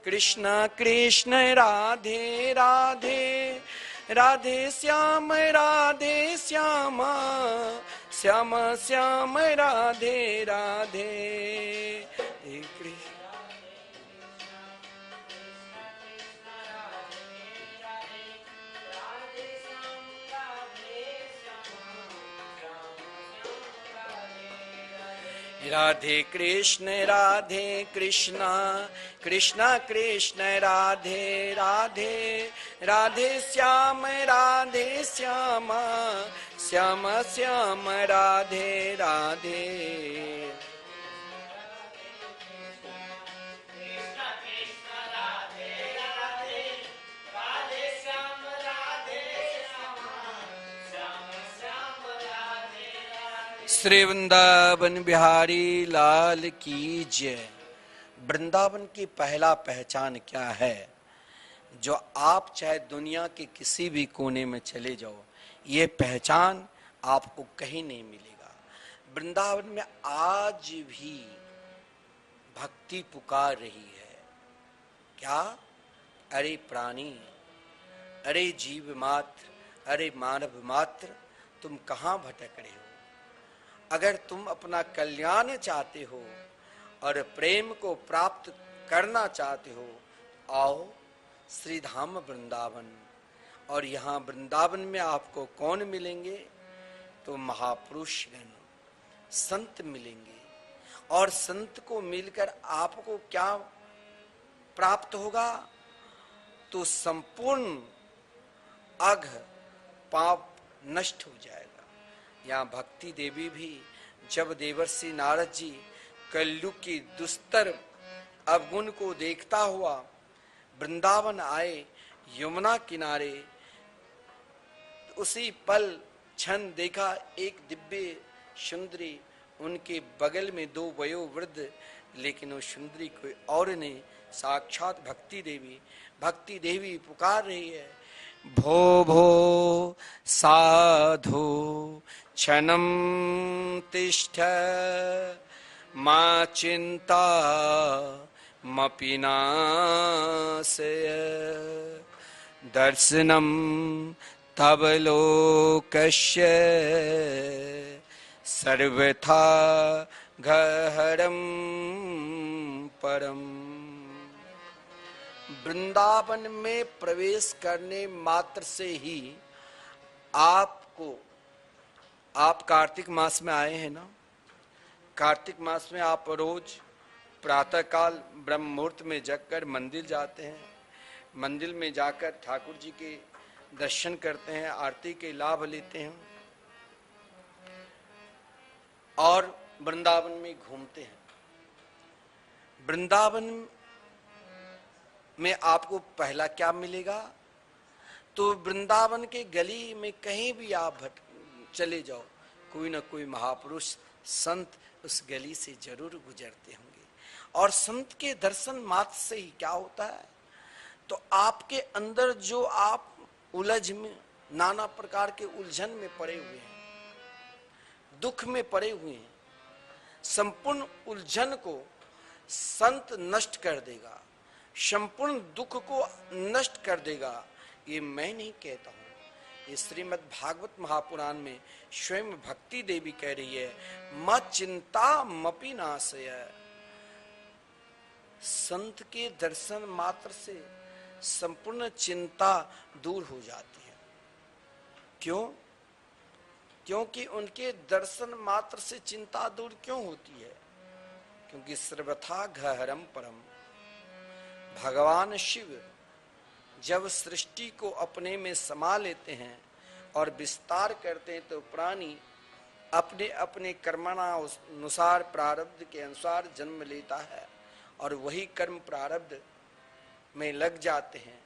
कृष्ण कृष्ण राधे राधे, राधे श्याम श्याम श्याम राधे राधे। राधे कृष्ण कृष्ण कृष्ण राधे राधे, राधे श्याम श्याम श्याम राधे राधे। श्री वृंदावन बिहारी लाल की जय। वृंदावन की पहला पहचान क्या है, जो आप चाहे दुनिया के किसी भी कोने में चले जाओ, ये पहचान आपको कहीं नहीं मिलेगा। वृंदावन में आज भी भक्ति पुकार रही है। क्या? अरे प्राणी, अरे जीव मात्र, अरे मानव मात्र, तुम कहाँ भटक रहे हो? अगर तुम अपना कल्याण चाहते हो और प्रेम को प्राप्त करना चाहते हो, आओ श्री धाम वृंदावन। और यहाँ वृंदावन में आपको कौन मिलेंगे? तो महापुरुषगण, संत मिलेंगे। और संत को मिलकर आपको क्या प्राप्त होगा? तो संपूर्ण अघ पाप नष्ट हो जाएगा। यहाँ भक्ति देवी भी जब देवर्षि नारद जी कलयुग की दुस्तर अवगुण को देखता हुआ वृंदावन आए, यमुना किनारे, उसी पल क्षण देखा एक दिव्य सुंदरी, उनके बगल में दो वयोवृद्ध, लेकिन वो सुंदरी कोई और नहीं, साक्षात भक्ति देवी पुकार रही है, भो भो साधु क्षणं तिष्ठ मा चिंता मपि नाशय, दर्शनं तव लोकस्य सर्वथा गहरं परम। वृंदावन में प्रवेश करने मात्र से ही आप कार्तिक मास में आए हैं ना, कार्तिक मास में आप रोज प्रातः काल ब्रह्म मुहूर्त में जगकर मंदिर जाते हैं, मंदिर में जाकर ठाकुर जी के दर्शन करते हैं, आरती के लाभ लेते हैं और वृंदावन में घूमते हैं। वृंदावन में आपको पहला क्या मिलेगा? तो वृंदावन के गली में कहीं भी आप चले जाओ, कोई ना कोई महापुरुष संत उस गली से जरूर गुजरते होंगे। और संत के दर्शन मात्र से ही क्या होता है? तो आपके अंदर जो आप उलझ में, नाना प्रकार के उलझन में पड़े हुए हैं, दुख में पड़े हुए हैं, संपूर्ण उलझन को संत नष्ट कर देगा, संपूर्ण दुख को नष्ट कर देगा। ये मैं नहीं कहता हूं, ये श्रीमद् भागवत महापुराण में स्वयं भक्ति देवी कह रही है, मत चिंता मपि नाशय। संत के दर्शन मात्र से संपूर्ण चिंता दूर हो जाती है। क्यों? क्योंकि उनके दर्शन मात्र से चिंता दूर क्यों होती है? क्योंकि सर्वथा गहरम परम, भगवान शिव जब सृष्टि को अपने में समा लेते हैं और विस्तार करते हैं, तो प्राणी अपने अपने कर्मानुसार प्रारब्ध के अनुसार जन्म लेता है और वही कर्म प्रारब्ध में लग जाते हैं।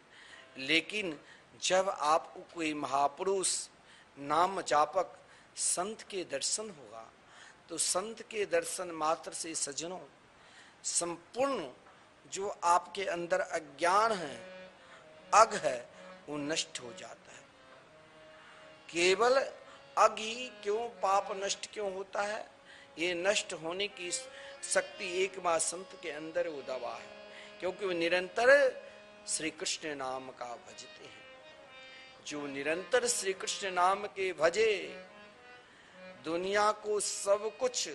लेकिन जब आपको कोई महापुरुष नाम जापक संत के दर्शन होगा, तो संत के दर्शन मात्र से सज्जनों संपूर्ण जो आपके अंदर अज्ञान है, अघ है, वो नष्ट हो जाता है। केवल अघ ही क्यों, पाप नष्ट क्यों होता है? ये नष्ट होने की शक्ति एकमात्र संत के अंदर वो दवा है, क्योंकि वो निरंतर श्री कृष्ण नाम का भजते हैं। जो निरंतर श्री कृष्ण नाम के भजे, दुनिया को सब कुछ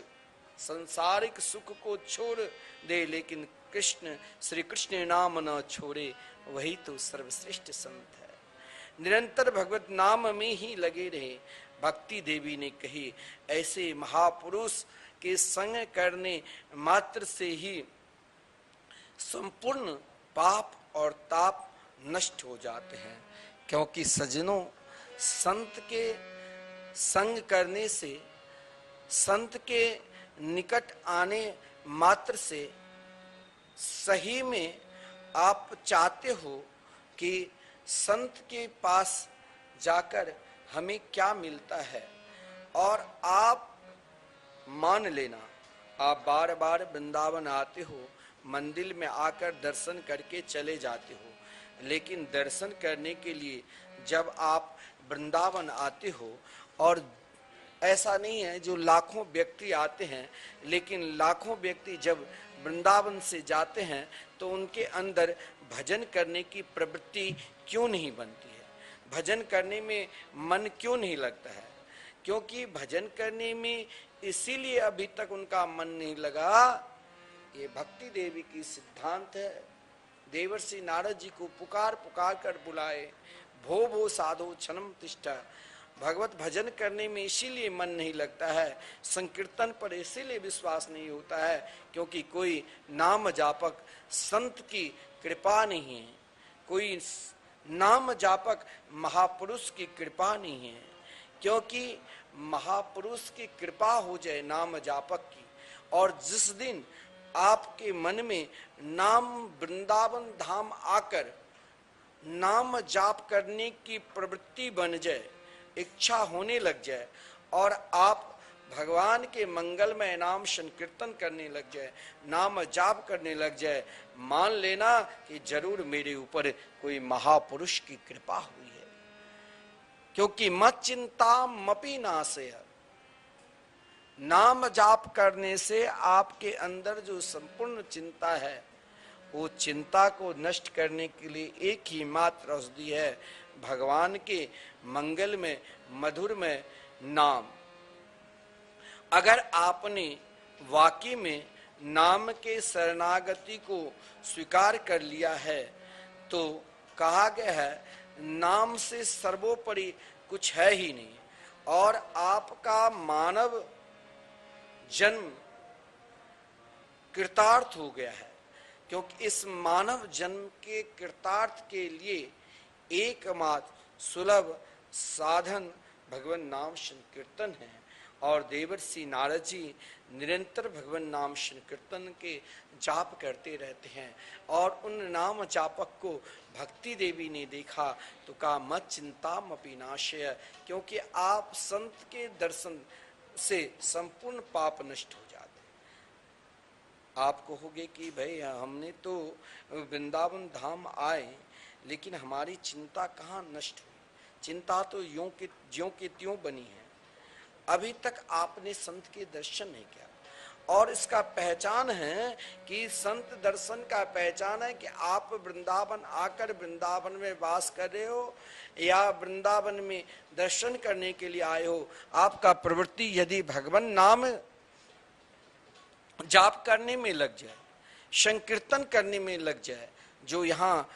संसारिक सुख को छोड़ दे, लेकिन कृष्ण श्री कृष्ण नाम न छोड़े, वही तो सर्वश्रेष्ठ संत है। निरंतर भगवत नाम में ही लगे रहे। भक्ति देवी ने कही, ऐसे महापुरुष के संग करने मात्र से ही संपूर्ण पाप और ताप नष्ट हो जाते हैं। क्योंकि सज्जनों, संत के संग करने से, संत के निकट आने मात्र से सही में आप चाहते हो कि संत के पास जाकर हमें क्या मिलता है, और आप मान लेना, आप बार बार वृंदावन आते हो, मंदिर में आकर दर्शन करके चले जाते हो, लेकिन दर्शन करने के लिए जब आप वृंदावन आते हो, और ऐसा नहीं है जो लाखों व्यक्ति आते हैं, लेकिन लाखों व्यक्ति जब वृंदावन से जाते हैं तो उनके अंदर भजन करने की प्रवृत्ति क्यों नहीं बनती है, भजन करने में मन क्यों नहीं लगता है? क्योंकि भजन करने में इसीलिए अभी तक उनका मन नहीं लगा, ये भक्ति देवी की सिद्धांत है। देवर्षि नारद जी को पुकार पुकार कर बुलाए, भो भो साधो क्षणम तिष्ठा। भगवत भजन करने में इसीलिए मन नहीं लगता है, संकीर्तन पर इसीलिए विश्वास नहीं होता है, क्योंकि कोई नाम जापक संत की कृपा नहीं है, कोई नाम जापक महापुरुष की कृपा नहीं है। क्योंकि महापुरुष की कृपा हो जाए नाम जापक की, और जिस दिन आपके मन में नाम वृंदावन धाम आकर नाम जाप करने की प्रवृत्ति बन जाए, इच्छा होने लग जाए, और आप भगवान के मंगलमय नाम संकीर्तन करने लग जाए, नाम जाप करने लग जाए, मान लेना कि जरूर मेरे ऊपर कोई महापुरुष की कृपा हुई है। क्योंकि मत चिंता मपि नाशय, नाम जाप करने से आपके अंदर जो संपूर्ण चिंता है, वो चिंता को नष्ट करने के लिए एक ही मात्र औषधि है, भगवान के मंगल में मधुर में नाम। अगर आपने वाकई में नाम के शरणागति को स्वीकार कर लिया है, तो कहा गया है नाम से सर्वोपरि कुछ है ही नहीं, और आपका मानव जन्म कृतार्थ हो गया है। क्योंकि इस मानव जन्म के कृतार्थ के लिए एकमात्र सुलभ साधन भगवान नाम संकीर्तन है। और देवर्षि नारद जी निरंतर भगवान नाम संकीर्तन के जाप करते रहते हैं, और उन नाम जापक को भक्ति देवी ने देखा तो कहा मत चिंता मपि नाशय, क्योंकि आप संत के दर्शन से संपूर्ण पाप नष्ट हो जाते। आप कहोगे कि भाई हमने तो वृंदावन धाम आए, लेकिन हमारी चिंता कहाँ नष्ट हुई? चिंता तो ज्यों के त्यों बनी है। अभी तक आपने संत के दर्शन नहीं किया, और इसका पहचान है कि संत दर्शन का पहचान है कि आप वृंदावन आकर वृंदावन में वास कर रहे हो, या वृंदावन में दर्शन करने के लिए आए हो। आपका प्रवृत्ति यदि भगवान नाम जाप करने में लग जाए, संकीर्तन करने में लग जाए, जो यहाँ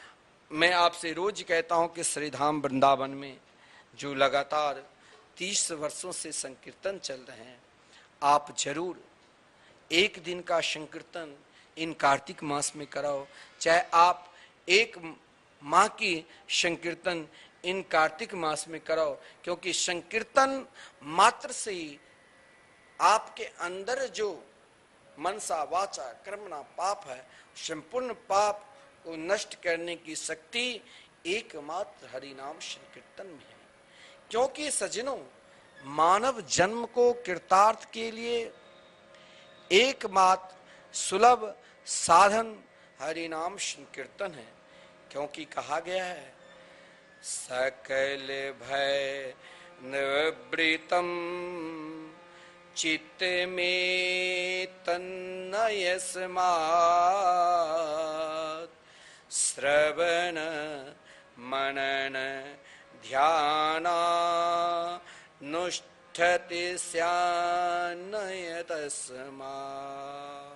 मैं आपसे रोज कहता हूं कि श्रीधाम वृंदावन में जो लगातार 30 वर्षों से संकीर्तन चल रहे हैं, आप जरूर एक दिन का संकीर्तन इन कार्तिक मास में कराओ, चाहे आप एक माह की संकीर्तन इन कार्तिक मास में कराओ। क्योंकि संकीर्तन मात्र से ही आपके अंदर जो मनसा वाचा कर्मणा पाप है, संपूर्ण पाप को नष्ट करने की शक्ति एकमात्र हरिनाम संकीर्तन में है। क्योंकि सज्जनों, मानव जन्म को कृतार्थ के लिए एकमात्र सुलभ साधन हरिनाम संकीर्तन है। क्योंकि कहा गया है सकल भय निवृतम चित्त में तन्मय स्मात् श्रवण मनन ध्यानानुष्ठति स्यान्नय तस्मात्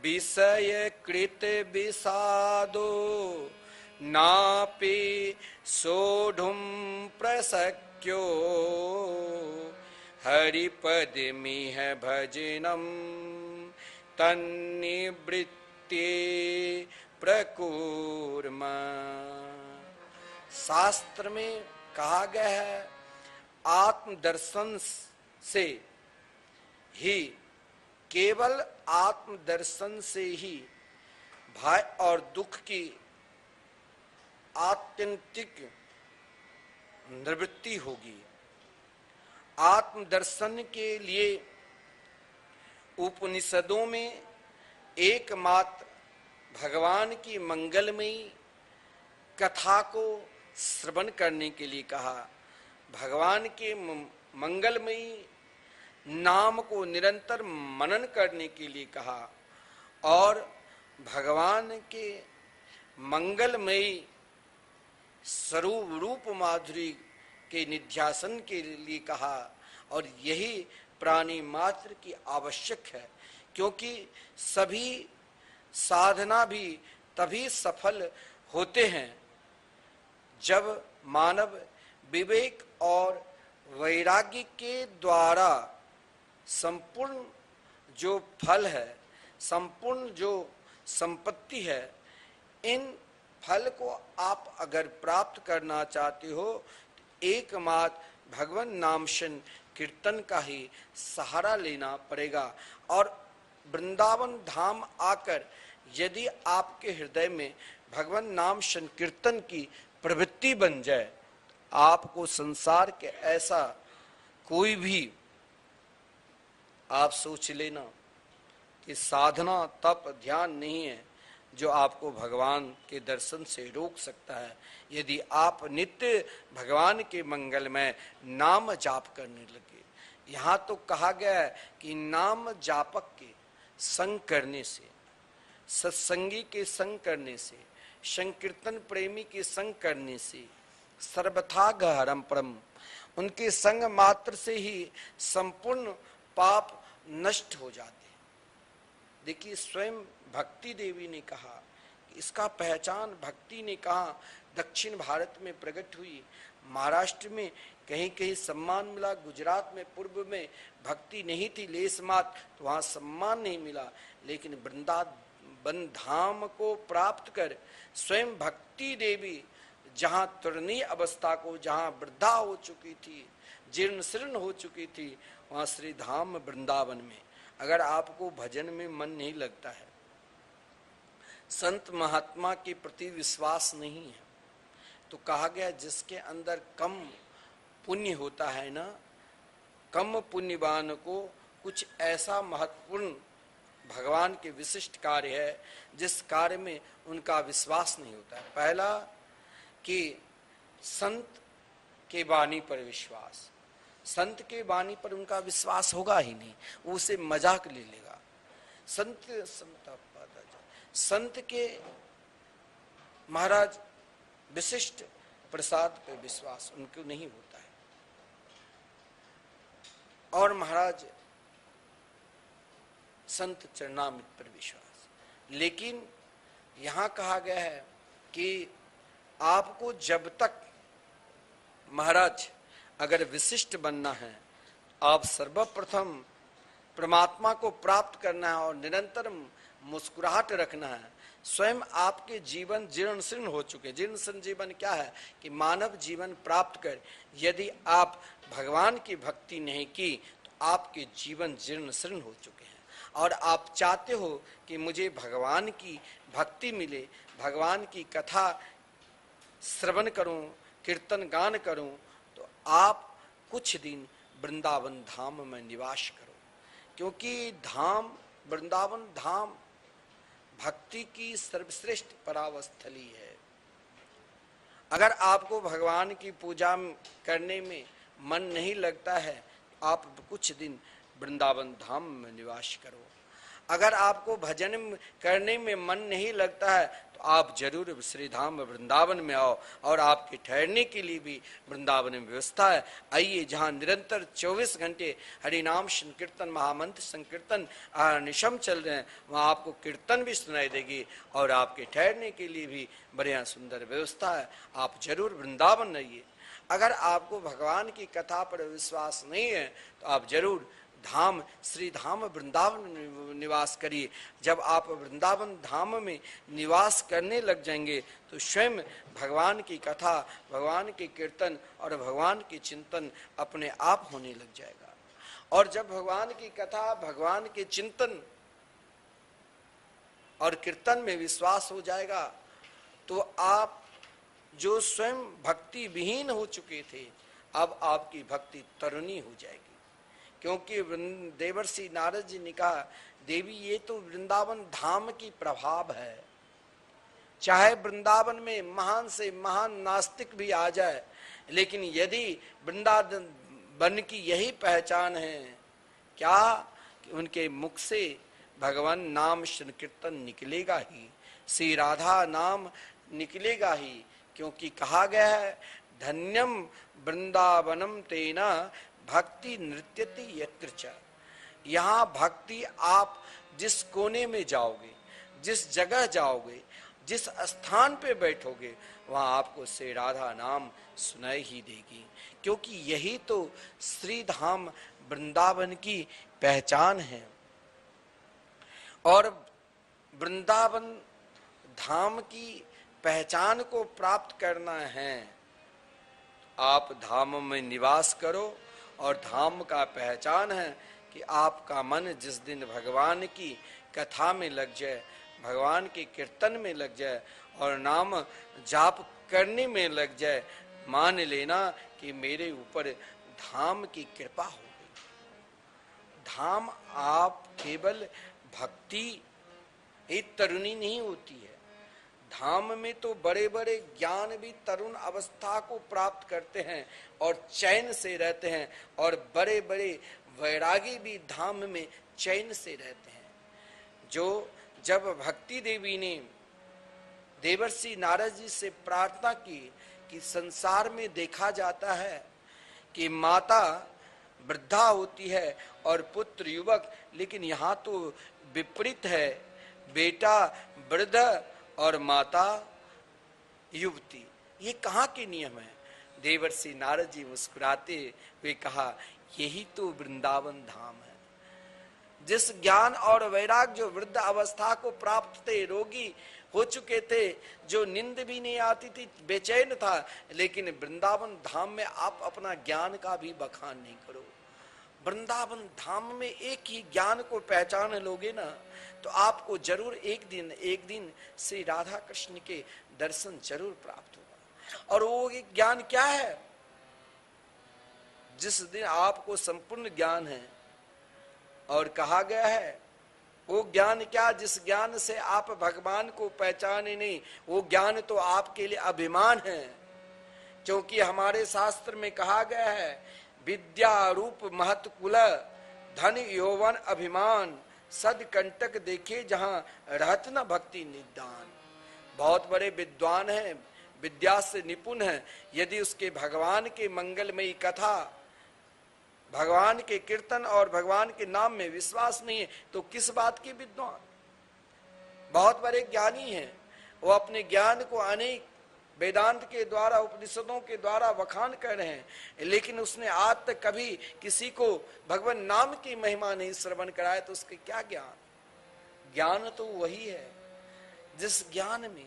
विषय कृत विषादो नापि सोढुं प्रशक्यो हरिपदमिह भजनम तन्निवृत्ते प्रकुर्म। शास्त्र में कहा गया है आत्मदर्शन से ही, केवल आत्मदर्शन से ही भय और दुख की आत्यंतिक निवृत्ति होगी। आत्मदर्शन के लिए उपनिषदों में एकमात्र भगवान की मंगलमयी कथा को श्रवण करने के लिए कहा, भगवान के मंगलमयी नाम को निरंतर मनन करने के लिए कहा और भगवान के मंगलमयी स्वरूप रूप माधुरी के निध्यासन के लिए कहा। और यही प्राणी मात्र की आवश्यक है, क्योंकि सभी साधना भी तभी सफल होते हैं जब मानव विवेक और वैराग्य के द्वारा संपूर्ण जो फल है, संपूर्ण जो संपत्ति है, इन फल को आप अगर प्राप्त करना चाहते हो एकमात्र भगवान नाम कीर्तन का ही सहारा लेना पड़ेगा। और वृंदावन धाम आकर यदि आपके हृदय में भगवान नाम कीर्तन की प्रवृत्ति बन जाए, आपको संसार के ऐसा कोई भी, आप सोच लेना कि साधना तप ध्यान नहीं है जो आपको भगवान के दर्शन से रोक सकता है। यदि आप नित्य भगवान के मंगलमय नाम जाप करने लगे। यहाँ तो कहा गया है कि नाम जापक के संग करने से, सत्संगी के संग करने से, संकीर्तन प्रेमी के संग करने से, सर्वथा गहरम परम, उनके संग मात्र से ही संपूर्ण पाप नष्ट हो जाते। देखिए स्वयं भक्ति देवी ने कहा कि इसका पहचान, भक्ति ने कहा दक्षिण भारत में प्रकट हुई, महाराष्ट्र में कहीं कहीं सम्मान मिला, गुजरात में पूर्व में भक्ति नहीं थी लेस मात्र, तो वहां सम्मान नहीं मिला, लेकिन वृंदावन धाम को प्राप्त कर स्वयं भक्ति देवी जहां तरुणी अवस्था को, जहां वृद्धा हो चुकी थी, जीर्ण शीर्ण हो चुकी थी, वहां श्री धाम वृंदावन में अगर आपको भजन में मन नहीं लगता है, संत महात्मा के प्रति विश्वास नहीं है, तो कहा गया जिसके अंदर कम पुण्य होता है ना, कम पुण्यवान को कुछ ऐसा महत्वपूर्ण भगवान के विशिष्ट कार्य है जिस कार्य में उनका विश्वास नहीं होता है। पहला कि संत के वाणी पर विश्वास, संत के वाणी पर उनका विश्वास होगा ही नहीं, वो उसे मजाक ले लेगा। संत के महाराज विशिष्ट प्रसाद पर विश्वास उनको नहीं होता है, और महाराज संत चरणामृत पर विश्वास। लेकिन यहां कहा गया है कि आपको जब तक महाराज अगर विशिष्ट बनना है, आप सर्वप्रथम परमात्मा को प्राप्त करना है और निरंतर मुस्कुराहट रखना है। स्वयं आपके जीवन जीर्ण शीर्ण हो चुके, जीर्ण शीर्ण जीवन क्या है कि मानव जीवन प्राप्त कर यदि आप भगवान की भक्ति नहीं की तो आपके जीवन जीर्ण शीर्ण हो चुके हैं, और आप चाहते हो कि मुझे भगवान की भक्ति मिले, भगवान की कथा श्रवण करूं, कीर्तन गान करूं, तो आप कुछ दिन वृंदावन धाम में निवास करो, क्योंकि धाम वृंदावन धाम भक्ति की सर्वश्रेष्ठ परावस्थली है। अगर आपको भगवान की पूजा करने में मन नहीं लगता है, आप कुछ दिन वृंदावन धाम में निवास करो। अगर आपको भजन करने में मन नहीं लगता है तो आप जरूर श्री धाम वृंदावन में आओ, और आपके ठहरने के लिए भी वृंदावन में व्यवस्था है। आइए, जहाँ निरंतर 24 घंटे हरिनाम संकीर्तन, महामंत्र संकीर्तन निशम चल रहे हैं, वहाँ आपको कीर्तन भी सुनाई देगी और आपके ठहरने के लिए भी बढ़िया सुंदर व्यवस्था है। आप जरूर वृंदावन आइए। अगर आपको भगवान की कथा पर विश्वास नहीं है तो आप जरूर धाम श्री धाम वृंदावन निवास करिए। जब आप वृंदावन धाम में निवास करने लग जाएंगे तो स्वयं भगवान की कथा, भगवान के कीर्तन और भगवान के चिंतन अपने आप होने लग जाएगा। और जब भगवान की कथा, भगवान के चिंतन और कीर्तन में विश्वास हो जाएगा तो आप जो स्वयं भक्ति विहीन हो चुके थे, अब आपकी भक्ति तरुणी हो जाएगी। क्योंकि देवर्षि नारद जी ने कहा, देवी ये तो वृंदावन धाम की प्रभाव है। चाहे वृंदावन में महान से महान नास्तिक भी आ जाए, लेकिन यदि वृंदावन की यही पहचान है क्या कि उनके मुख से भगवान नाम संकीर्तन निकलेगा ही, श्री राधा नाम निकलेगा ही। क्योंकि कहा गया है, धन्यम वृंदावनम तेना भक्ति नृत्यति यत्र च। यहाँ भक्ति आप जिस कोने में जाओगे, जिस जगह जाओगे, जिस स्थान पे बैठोगे, वहाँ आपको श्री राधा नाम सुनाई ही देगी। क्योंकि यही तो श्री धाम वृंदावन की पहचान है। और वृंदावन धाम की पहचान को प्राप्त करना है, आप धाम में निवास करो। और धाम का पहचान है कि आपका मन जिस दिन भगवान की कथा में लग जाए, भगवान के कीर्तन में लग जाए और नाम जाप करने में लग जाए, मान लेना कि मेरे ऊपर धाम की कृपा हो गई। धाम आप केवल भक्ति एक तरुणी नहीं होती है, धाम में तो बड़े बड़े ज्ञान भी तरुण अवस्था को प्राप्त करते हैं और चैन से रहते हैं, और बड़े बड़े वैरागी भी धाम में चैन से रहते हैं। जो जब भक्ति देवी ने देवर्षि नारद जी से प्रार्थना की कि संसार में देखा जाता है कि माता वृद्धा होती है और पुत्र युवक, लेकिन यहाँ तो विपरीत है, बेटा वृद्ध और माता युवती। ये कहाँ के नियम है? देवर्षि नारद जी मुस्कुराते हुए कहा, यही तो वृंदावन धाम है। जिस ज्ञान और वैराग जो वृद्ध अवस्था को प्राप्त थे, रोगी हो चुके थे, जो नींद भी नहीं आती थी, बेचैन था, लेकिन वृंदावन धाम में आप अपना ज्ञान का भी बखान नहीं करो। वृंदावन धाम में एक ही ज्ञान को पहचान लोगे ना, तो आपको जरूर एक दिन श्री राधा कृष्ण के दर्शन जरूर प्राप्त होगा। और वो एक ज्ञान क्या है? जिस दिन आपको संपूर्ण ज्ञान है, और कहा गया है वो ज्ञान क्या, जिस ज्ञान से आप भगवान को पहचाने नहीं, वो ज्ञान तो आपके लिए अभिमान है। क्योंकि हमारे शास्त्र में कहा गया है, विद्या रूप महत कुल धन यौवन अभिमान सद कंटक देखे जहां रहत न भक्ति निदान। बहुत बड़े विद्वान हैं, विद्या से निपुण हैं, यदि उसके भगवान के मंगलमयी कथा, भगवान के कीर्तन और भगवान के नाम में विश्वास नहीं है तो किस बात की विद्वान? बहुत बड़े ज्ञानी हैं, वो अपने ज्ञान को अनेक वेदांत के द्वारा, उपनिषदों के द्वारा बखान कर रहे हैं, लेकिन उसने आज तक कभी किसी को भगवान नाम की महिमा नहीं श्रवण कराया, तो उसके क्या ज्ञान? ज्ञान तो वही है जिस ज्ञान में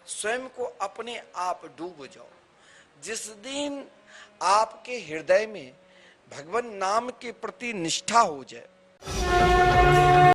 स्वयं को अपने आप डूब जाओ। जिस दिन आपके हृदय में भगवान नाम के प्रति निष्ठा हो जाए,